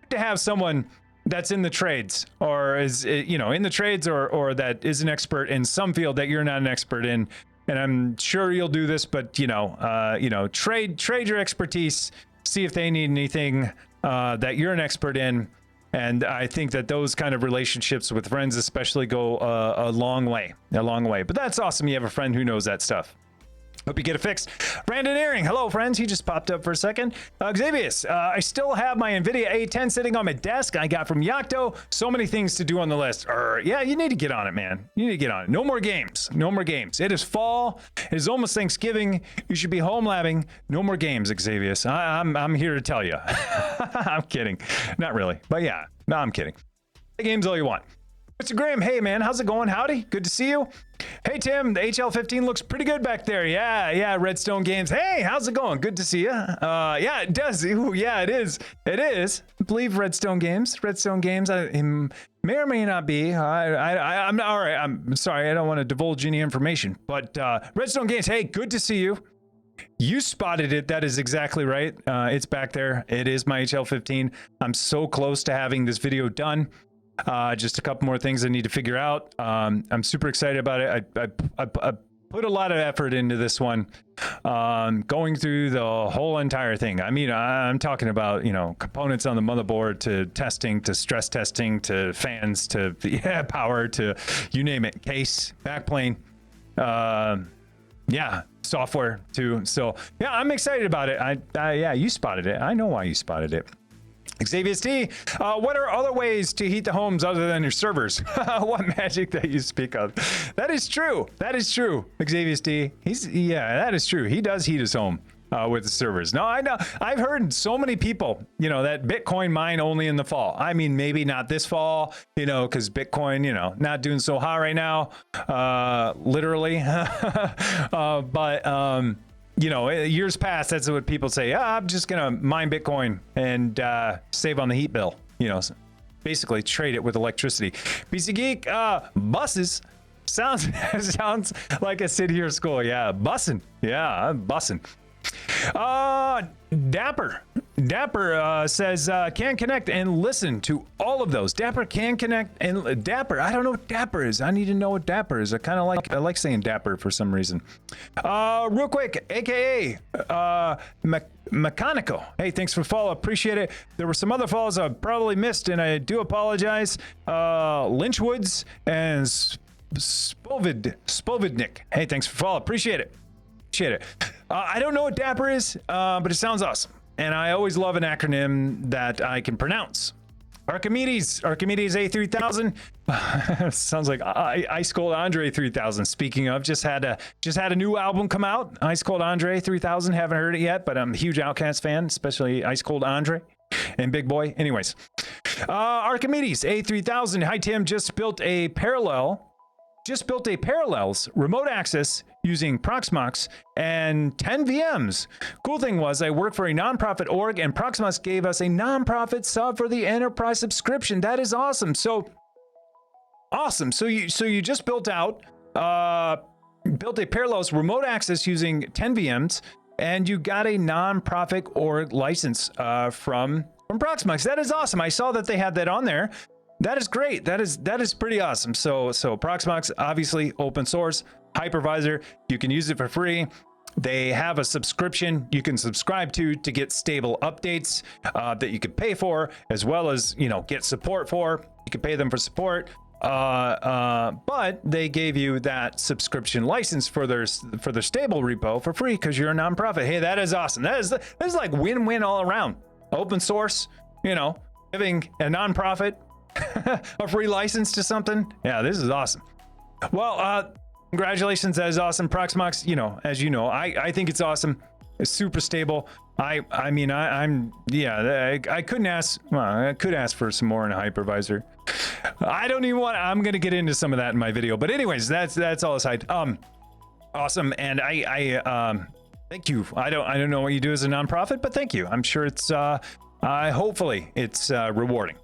to have someone that's in the trades, or is in the trades, or that is an expert in some field that you're not an expert in. And I'm sure you'll do this, but trade your expertise, see if they need anything that you're an expert in. And I think that those kind of relationships with friends especially go a long way. But that's awesome. You have a friend who knows that stuff. Hope you get it fixed. Brandon Ehring, hello friends. He just popped up for a second. Xavius, I still have my NVIDIA A10 sitting on my desk I got from Yocto. So many things to do on the list. You need to get on it, man. You need to get on it. No more games. It is fall. It is almost Thanksgiving. You should be home labbing. No more games, Xavius. I'm here to tell you. I'm kidding. Not really. But no, I'm kidding. The games all you want. Mr. Graham, hey man, how's it going? Howdy, good to see you. Hey Tim, the HL15 looks pretty good back there. Yeah, Redstone Games. Hey, how's it going? Good to see you. It does. Ooh, yeah, it is. I believe Redstone Games. May or may not be. I'm all right. I'm sorry, I don't want to divulge any information. But Redstone Games, hey, good to see you. You spotted it. That is exactly right. It's back there. It is my HL15. I'm so close to having this video done. Just a couple more things I need to figure out. I'm super excited about it. I put a lot of effort into this one, going through the whole entire thing. I mean, I'm talking about, components on the motherboard, to testing, to stress testing, to fans, to power, to you name it, case, backplane, software too. So I'm excited about it. You spotted it. I know why you spotted it. Xavier T, what are other ways to heat the homes other than your servers? What magic that you speak of? That is true. Xavier T, that is true. He does heat his home with the servers. No, I know. I've heard so many people, that Bitcoin mine only in the fall. I mean, maybe not this fall, because Bitcoin, not doing so hot right now, literally. But years past, that's what people say. I'm just gonna mine Bitcoin and save on the heat bill. Basically trade it with electricity. BC Geek, buses sounds like a city or school. Yeah, bussing. Yeah, I'm bussing. Dapper says can connect and listen to all of those. Dapper can connect and Dapper. I don't know what Dapper is. I need to know what Dapper is. I like saying Dapper for some reason. Real quick, aka Mechanico. Hey, thanks for the follow. Appreciate it. There were some other follows I probably missed, and I do apologize. Lynchwoods and Spovidnik. Hey, thanks for the follow. Appreciate it. I don't know what Dapper is, but it sounds awesome. And I always love an acronym that I can pronounce. Archimedes A3000. Sounds like Ice Cold Andre 3000. Speaking of, just had a new album come out. Ice Cold Andre 3000. Haven't heard it yet, but I'm a huge Outkast fan, especially Ice Cold Andre and Big Boy. Anyways, Archimedes A3000. Hi Tim, just built a Parallels remote access using Proxmox and 10 VMs. Cool thing was I work for a nonprofit org and Proxmox gave us a nonprofit sub for the enterprise subscription. That is awesome. So awesome. So you just built a Parallels remote access using 10 VMs and you got a nonprofit org license from Proxmox. That is awesome. I saw that they had that on there. That is great. That is pretty awesome. So Proxmox, obviously open source, hypervisor. You can use it for free. They have a subscription you can subscribe to get stable updates that you could pay for, as well as, you know, get support for. You can pay them for support. But they gave you that subscription license for their stable repo for free because you're a nonprofit. Hey, that is awesome. That is like win-win all around. Open source, you know, giving a nonprofit a free license to something. Yeah, this is awesome. Well, congratulations. That is awesome. Proxmox, you know, as you know, I think it's awesome. It's super stable. I couldn't ask. Well, I could ask for some more in a hypervisor. I don't even want. I'm going to get into some of that in my video. But anyways, that's all aside. Awesome. And I thank you. I don't know what you do as a nonprofit, but thank you. I'm sure it's hopefully it's rewarding.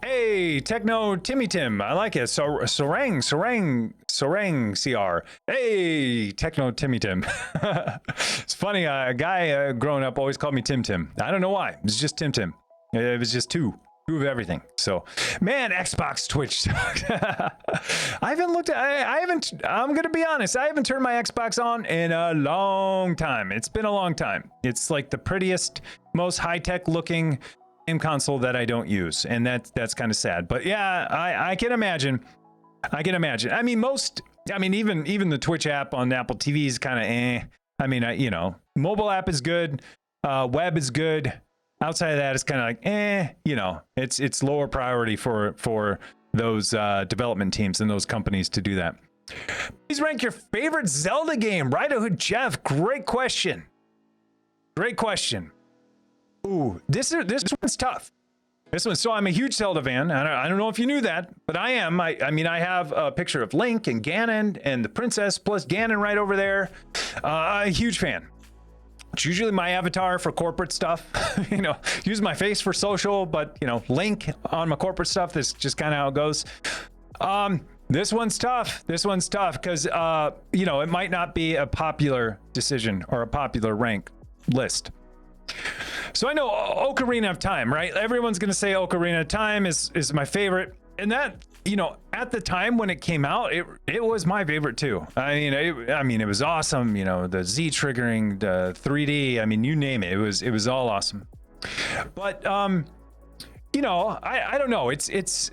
Hey, Techno Timmy Tim. I like it. Sorang CR. Hey, Techno Timmy Tim. It's funny. A guy growing up always called me Tim Tim. I don't know why. It was just Tim Tim. It was just two of everything. So, man, Xbox Twitch. I haven't looked at. I haven't. I'm gonna be honest. I haven't turned my Xbox on in a long time. It's been a long time. It's like the prettiest, most high-tech looking game console that I don't use, and that's kind of sad. But yeah, I can imagine. I mean, even the Twitch app on Apple TV is kind of I mean, you know, mobile app is good, web is good. Outside of that, it's kind of like you know, it's lower priority for those development teams and those companies to do that. Please rank your favorite Zelda game. Riderhood Jeff, great question. Ooh, this one's tough. So I'm a huge Zelda fan. I don't know if you knew that, but I am. I mean, I have a picture of Link and Ganon and the princess plus Ganon right over there. A huge fan. It's usually my avatar for corporate stuff. You know, use my face for social, but you know, Link on my corporate stuff. That's just kind of how it goes. This one's tough because you know, it might not be a popular decision or a popular rank list. So I know Ocarina of Time, right? Everyone's going to say Ocarina of Time is my favorite. And that, you know, at the time when it came out, it was my favorite too. I mean, it was awesome. You know, the Z triggering, the 3D, I mean, you name it. It was all awesome. But, you know, I don't know. It's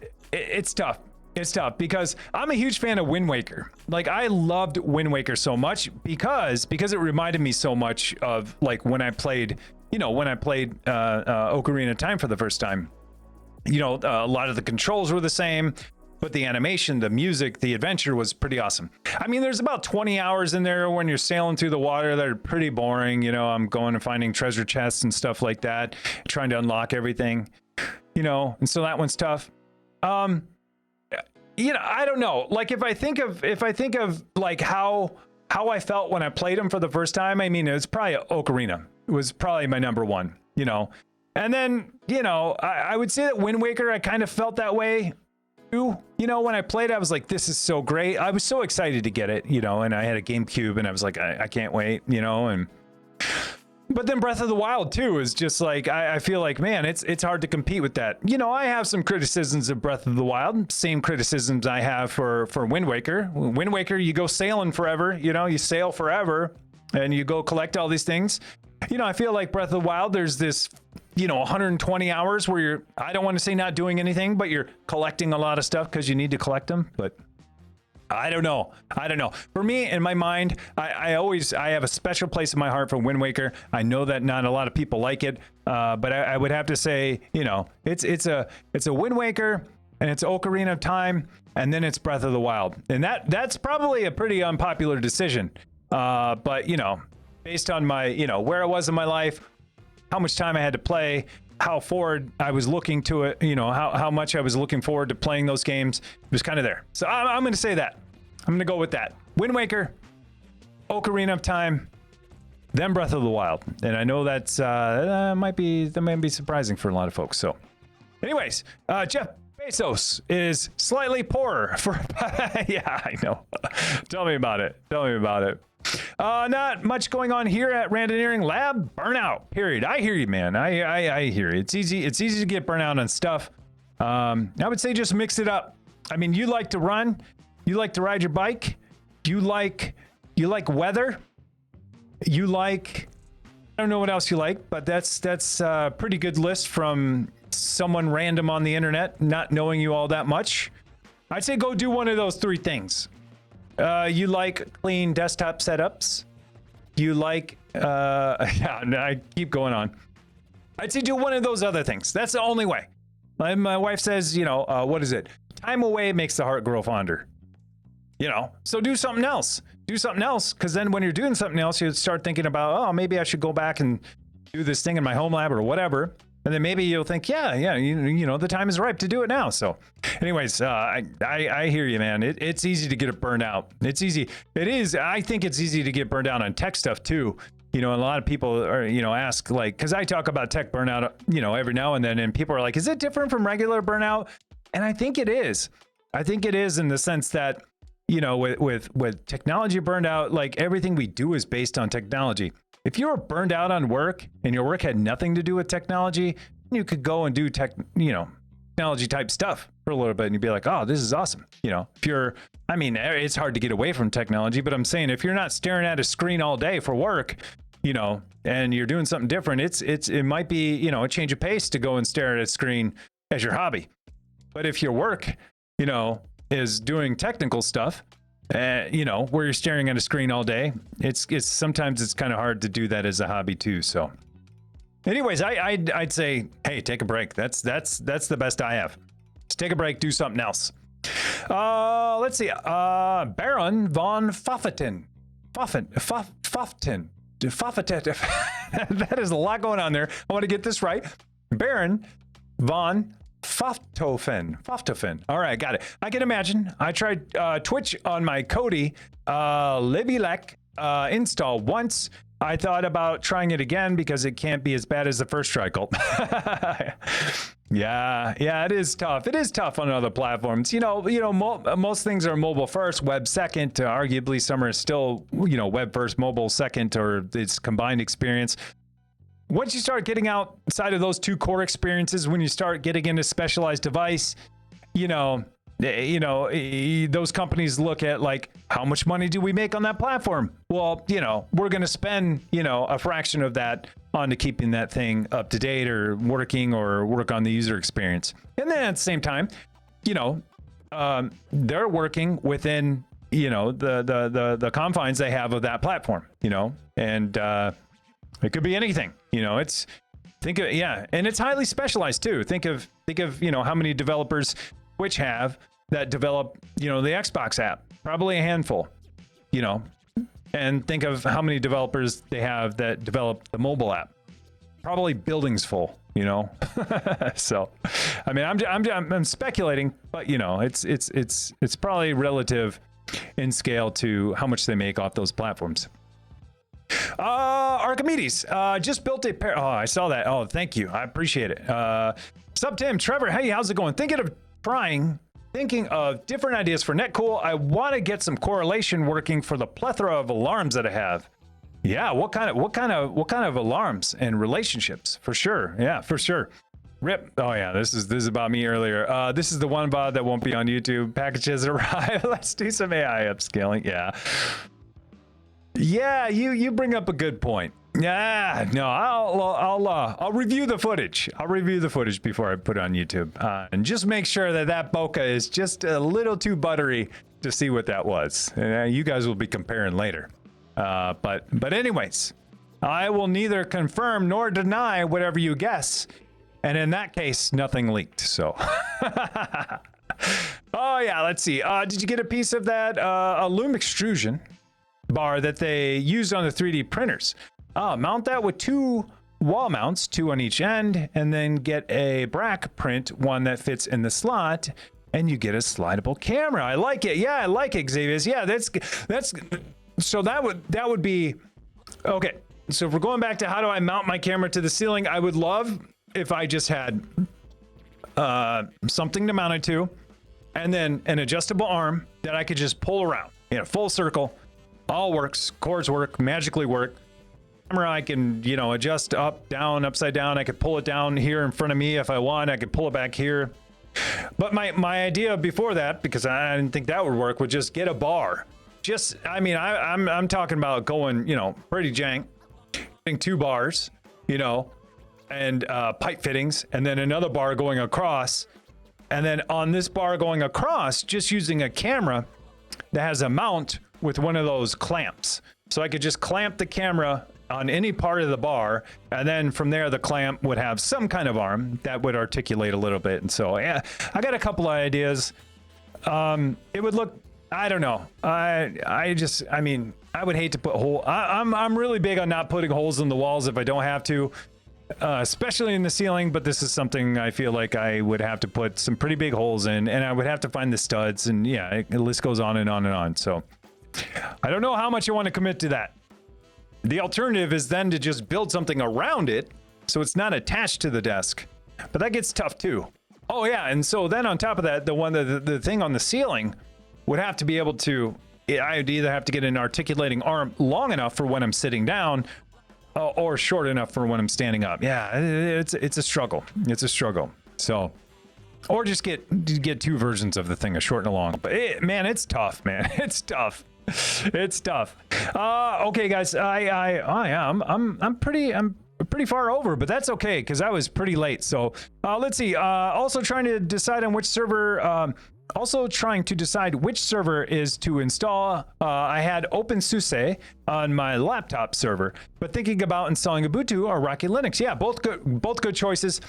tough. It's tough because I'm a huge fan of Wind Waker. Like, I loved Wind Waker so much because it reminded me so much of like when I played Ocarina of Time for the first time. You know, a lot of the controls were the same, but the animation, the music, the adventure was pretty awesome. I mean, there's about 20 hours in there when you're sailing through the water that are pretty boring. You know, I'm going and finding treasure chests and stuff like that, trying to unlock everything, you know, and so that one's tough. You know, I don't know. Like, if I think of like how I felt when I played them for the first time, I mean, it was probably Ocarina. It was probably my number one, you know. And then, you know, I would say that Wind Waker, I kind of felt that way too. You know, when I played, I was like, this is so great. I was so excited to get it, you know, and I had a GameCube and I was like, I can't wait, you know. But then Breath of the Wild too is just like, I feel like, man, it's hard to compete with that. You know, I have some criticisms of Breath of the Wild, same criticisms I have for Wind Waker. Wind Waker, you go sailing forever, you know, you sail forever and you go collect all these things. You know, I feel like Breath of the Wild, there's this, you know, 120 hours where you're, I don't want to say not doing anything, but you're collecting a lot of stuff because you need to collect them. But I don't know. For me, in my mind, I have a special place in my heart for Wind Waker. I know that not a lot of people like it, but I would have to say, it's a Wind Waker, and it's Ocarina of Time, and then it's Breath of the Wild, and that's probably a pretty unpopular decision. But based on my where I was in my life, how much time I had to play, how forward I was looking to it, how much I was looking forward to playing those games, it was kind of there. So I'm going to say that. I'm going to go with that. Wind Waker, Ocarina of Time, then Breath of the Wild. And I know that might be surprising for a lot of folks. So anyways, Jeff Bezos is slightly poorer for yeah, I know. Tell me about it. Not much going on here at Randoneering Lab. Burnout, period. I hear you, man. I hear you. It's easy to get burnout on stuff. I would say just mix it up. I mean, you like to run, you like to ride your bike, you like weather, you like, I don't know what else you like, but that's a pretty good list from someone random on the internet, not knowing you all that much. I'd say go do one of those three things. You like clean desktop setups. You like, yeah, I keep going on. I'd say do one of those other things. That's the only way. My wife says, what is it? Time away makes the heart grow fonder. So do something else. Because then when you're doing something else, you start thinking about, oh, maybe I should go back and do this thing in my home lab or whatever. And then maybe you'll think, yeah, the time is ripe to do it now. So anyways, I hear you, man. It's easy to get burned out. It's easy. It is. I think it's easy to get burned out on tech stuff too. A lot of people are, ask because I talk about tech burnout, every now and then, and people are like, is it different from regular burnout? And I think it is. I think it is in the sense that, with technology burned out, like everything we do is based on technology. If you were burned out on work and your work had nothing to do with technology, you could go and do technology type stuff for a little bit and you'd be like, oh, this is awesome. It's hard to get away from technology, but I'm saying if you're not staring at a screen all day for work, and you're doing something different, it might be, a change of pace to go and stare at a screen as your hobby. But if your work, is doing technical stuff, where you're staring at a screen all day, it's sometimes it's kind of hard to do that as a hobby too. So anyways, I'd say, hey, take a break. That's the best I have. Just take a break, do something else. Let's see. Baron von Pfaffeten. That is a lot going on there. I want to get this right. Baron von Pfafftofen. All right, got it. I can imagine. I tried Twitch on my Kodi Libilec install once. I thought about trying it again because it can't be as bad as the first try. Yeah, it is tough. It is tough on other platforms. Most things are mobile first, web second. Arguably, some are still, web first, mobile second, or it's combined experience. Once you start getting outside of those two core experiences, when you start getting into specialized device, those companies look at like, how much money do we make on that platform? Well, we're going to spend, a fraction of that onto keeping that thing up to date or working or work on the user experience. And then at the same time, they're working within, the confines they have of that platform, and it could be anything, and it's highly specialized too. Think of, how many developers Twitch have that develop, the Xbox app, probably a handful, and think of how many developers they have that develop the mobile app, probably buildings full, So, I mean, I'm speculating, but it's probably relative in scale to how much they make off those platforms. Archimedes just built a pair. Oh, I saw that. Oh, thank you. I appreciate it. Sup, Tim, Trevor. Hey, how's it going? Thinking of different ideas for Netcool. I want to get some correlation working for the plethora of alarms that I have. Yeah, what kind of alarms and relationships? For sure. Yeah, for sure. Rip. Oh yeah, this is about me earlier. This is the one VOD that won't be on YouTube. Packages arrive. Let's do some AI upscaling. Yeah, you bring up a good point. Yeah, no, I'll review the footage. I'll review the footage before I put it on YouTube, and just make sure that bokeh is just a little too buttery to see what that was. You guys will be comparing later. But anyways, I will neither confirm nor deny whatever you guess. And in that case, nothing leaked. So, oh yeah, let's see. Did you get a piece of that a loom extrusion bar that they used on the 3D printers? Mount that with 2 wall mounts, 2 on each end, and then get a brack print, one that fits in the slot, and you get a slidable camera. I like it. Yeah, I like it, Xavier. Yeah, that's so that would be okay. So if we're going back to how do I mount my camera to the ceiling, I would love if I just had something to mount it to, and then an adjustable arm that I could just pull around in a full circle. All works, cords work, magically work. Camera I can, adjust up, down, upside down. I could pull it down here in front of me if I want. I could pull it back here. But my idea before that, because I didn't think that would work, would just get a bar. I'm talking about going, pretty jank, getting 2 bars, and pipe fittings, and then another bar going across, and then on this bar going across, just using a camera that has a mount with one of those clamps. So I could just clamp the camera on any part of the bar, and then from there the clamp would have some kind of arm that would articulate a little bit. And so yeah, I got a couple of ideas. It would look, I don't know. I would hate to put I'm really big on not putting holes in the walls if I don't have to, especially in the ceiling, but this is something I feel like I would have to put some pretty big holes in, and I would have to find the studs, and yeah, the list goes on and on and on. So I don't know how much you want to commit to that. The alternative is then to just build something around it so it's not attached to the desk, but that gets tough too. Oh yeah, and so then on top of that, the thing on the ceiling would have to be able to, I would either have to get an articulating arm long enough for when I'm sitting down, or short enough for when I'm standing up. Yeah, it's a struggle. It's a struggle. So, or just get 2 versions of the thing, a short and a long. But it's tough, man. It's tough. It's tough. Okay, guys. I'm pretty far over, but that's okay because I was pretty late. So let's see. Also trying to decide which server is to install. I had OpenSUSE on my laptop server, but thinking about installing Ubuntu or Rocky Linux. Yeah, both good choices.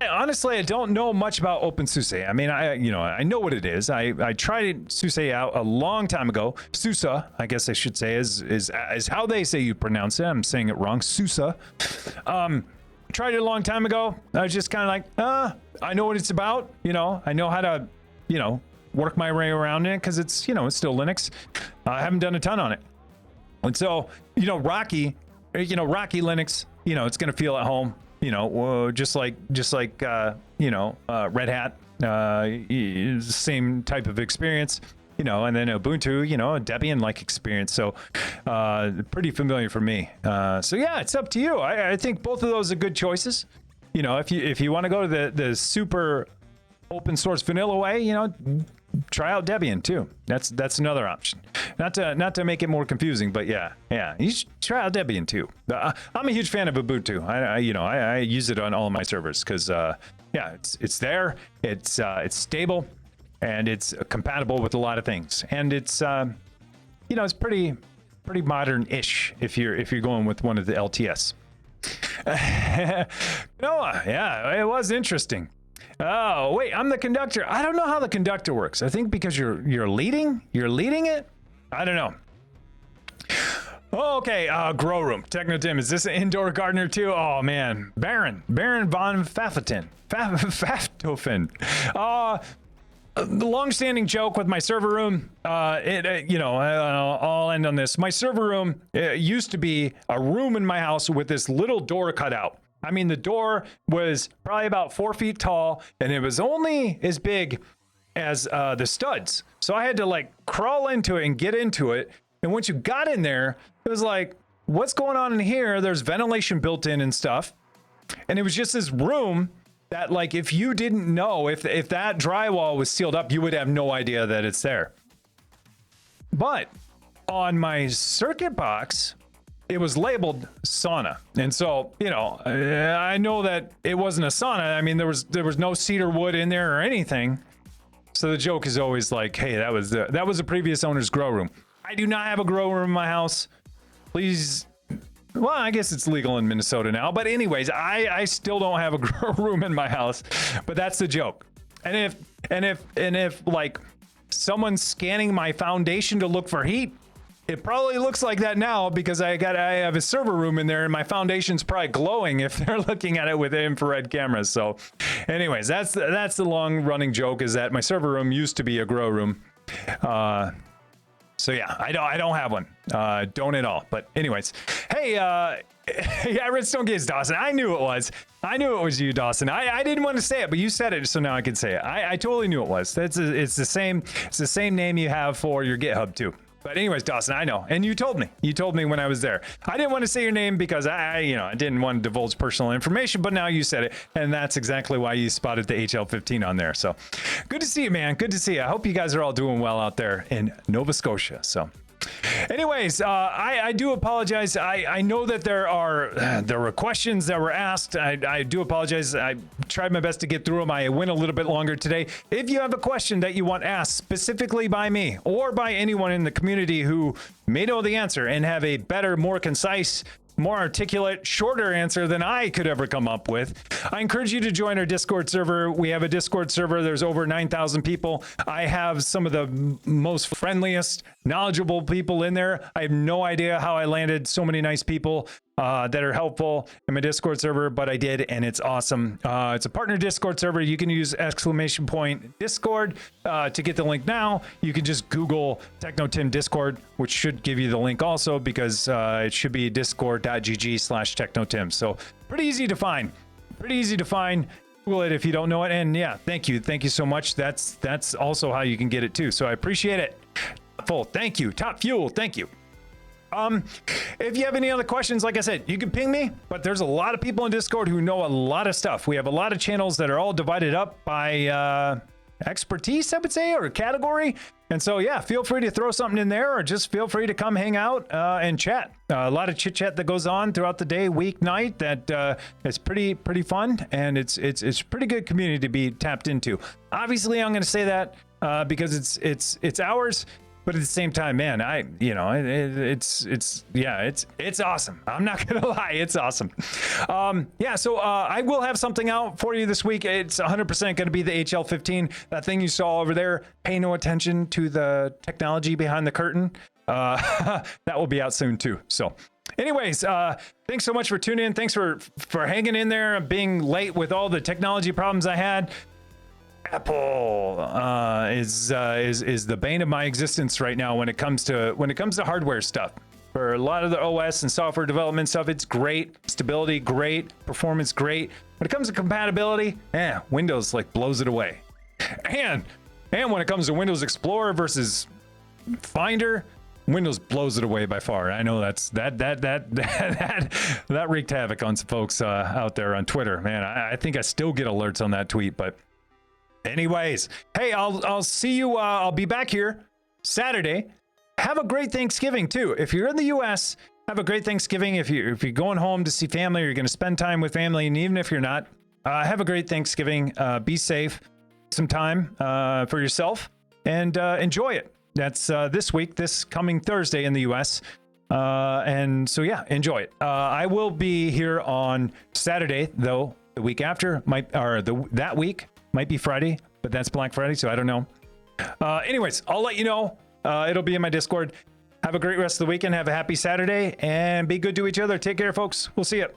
Honestly, I don't know much about OpenSUSE. I mean, I know what it is. I tried SUSE out a long time ago. SUSE, I guess I should say, is how they say you pronounce it. I'm saying it wrong. SUSE. Tried it a long time ago. I was just kind of like, I know what it's about. I know how to, work my way around it because it's, it's still Linux. I haven't done a ton on it. And so, Rocky Linux, it's going to feel at home. Just like Red Hat, same type of experience, and then Ubuntu, a Debian-like experience. So, pretty familiar for me. So yeah, it's up to you. I think both of those are good choices. If you want to go to the super open source vanilla way, try out Debian too. That's another option. Not to make it more confusing, but yeah, you should try out Debian too. I'm a huge fan of Ubuntu. I use it on all of my servers because it's there, it's stable, and it's compatible with a lot of things, and it's it's pretty modern-ish if you're going with one of the LTS. Noah, yeah, it was interesting. Oh, wait, I'm the conductor. I don't know how the conductor works. I think because you're leading it? I don't know. Okay, grow room. Techno Tim, is this an indoor gardener too? Oh man, Baron von Pfaffenhofen. The long-standing joke with my server room, I'll end on this. My server room used to be a room in my house with this little door cut out. I mean, the door was probably about 4 feet tall, and it was only as big as the studs. So I had to crawl into it and get into it. And once you got in there, it was like, what's going on in here? There's ventilation built in and stuff. And it was just this room that if you didn't know, if that drywall was sealed up, you would have no idea that it's there. But on my circuit box, it was labeled sauna. And so, I know that it wasn't a sauna. I mean, there was no cedar wood in there or anything. So the joke is always like, hey, that was the previous owner's grow room. I do not have a grow room in my house. Please. Well, I guess it's legal in Minnesota now, but anyways, I still don't have a grow room in my house, but that's the joke. And if like someone's scanning my foundation to look for heat, it probably looks like that now because I have a server room in there and my foundation's probably glowing if they're looking at it with infrared cameras. So anyways, that's the long running joke, is that my server room used to be a grow room. So yeah, I don't have one. Don't at all. But anyways, hey, yeah, Redstone Gaze, Dawson. I knew it was. I knew it was you, Dawson. I didn't want to say it, but you said it, so now I can say it. I totally knew it was. It's the same name you have for your GitHub too. But anyways, Dawson, I know, and you told me. You told me when I was there. I didn't want to say your name because I didn't want to divulge personal information, but now you said it, and that's exactly why you spotted the HL15 on there. So, good to see you, man. Good to see you. I hope you guys are all doing well out there in Nova Scotia. So, anyways, I do apologize. I know that there were questions that were asked. I do apologize. I tried my best to get through them. I went a little bit longer today. If you have a question that you want asked specifically by me or by anyone in the community who may know the answer and have a better, more concise, more articulate, shorter answer than I could ever come up with, I encourage you to join our Discord server. We have a Discord server. There's over 9,000 people. I have some of the most friendliest, knowledgeable people in there. I have no idea how I landed so many nice people that are helpful in my Discord server, but I did, and it's awesome. It's a partner Discord server. You can use !Discord to get the link now. You can just Google Techno Tim Discord, which should give you the link also, because it should be discord.gg/TechnoTim. So pretty easy to find. Pretty easy to find. Google it if you don't know it. And yeah, thank you so much. That's also how you can get it too. So I appreciate it. Full, thank you. Top Fuel, thank you. If you have any other questions, like I said, you can ping me, but there's a lot of people in Discord who know a lot of stuff. We have a lot of channels that are all divided up by expertise, I would say, or category. And so, yeah, feel free to throw something in there, or just feel free to come hang out and chat. A lot of chit chat that goes on throughout the day, week, night. That is pretty fun, and it's pretty good community to be tapped into. Obviously, I'm going to say that because it's ours. But at the same time, man, it's awesome. I'm not gonna lie, it's awesome. So I will have something out for you this week. It's 100% gonna be the HL15. That thing you saw over there. Pay no attention to the technology behind the curtain. That will be out soon too. So, anyways, thanks so much for tuning in. Thanks for hanging in there, being late with all the technology problems I had. Apple is the bane of my existence right now when it comes to hardware stuff. For a lot of the OS and software development stuff, it's great. Stability, great. Performance, great. When it comes to compatibility, Windows like blows it away. And when it comes to Windows Explorer versus Finder, Windows blows it away by far. I know that wreaked havoc on some folks out there on Twitter. Man, I think I still get alerts on that tweet, but. Anyways, hey, I'll see you. I'll be back here Saturday. Have a great Thanksgiving too. If you're in the U.S., have a great Thanksgiving. If you're going home to see family, or you're going to spend time with family, and even if you're not, have a great Thanksgiving. Be safe. Some time for yourself and enjoy it. That's this coming Thursday in the U.S. And so yeah, enjoy it. I will be here on Saturday though. The week after that week. Might be Friday, but that's Black Friday, so I don't know. Anyways, I'll let you know. It'll be in my Discord. Have a great rest of the weekend. Have a happy Saturday, and be good to each other. Take care, folks. We'll see you.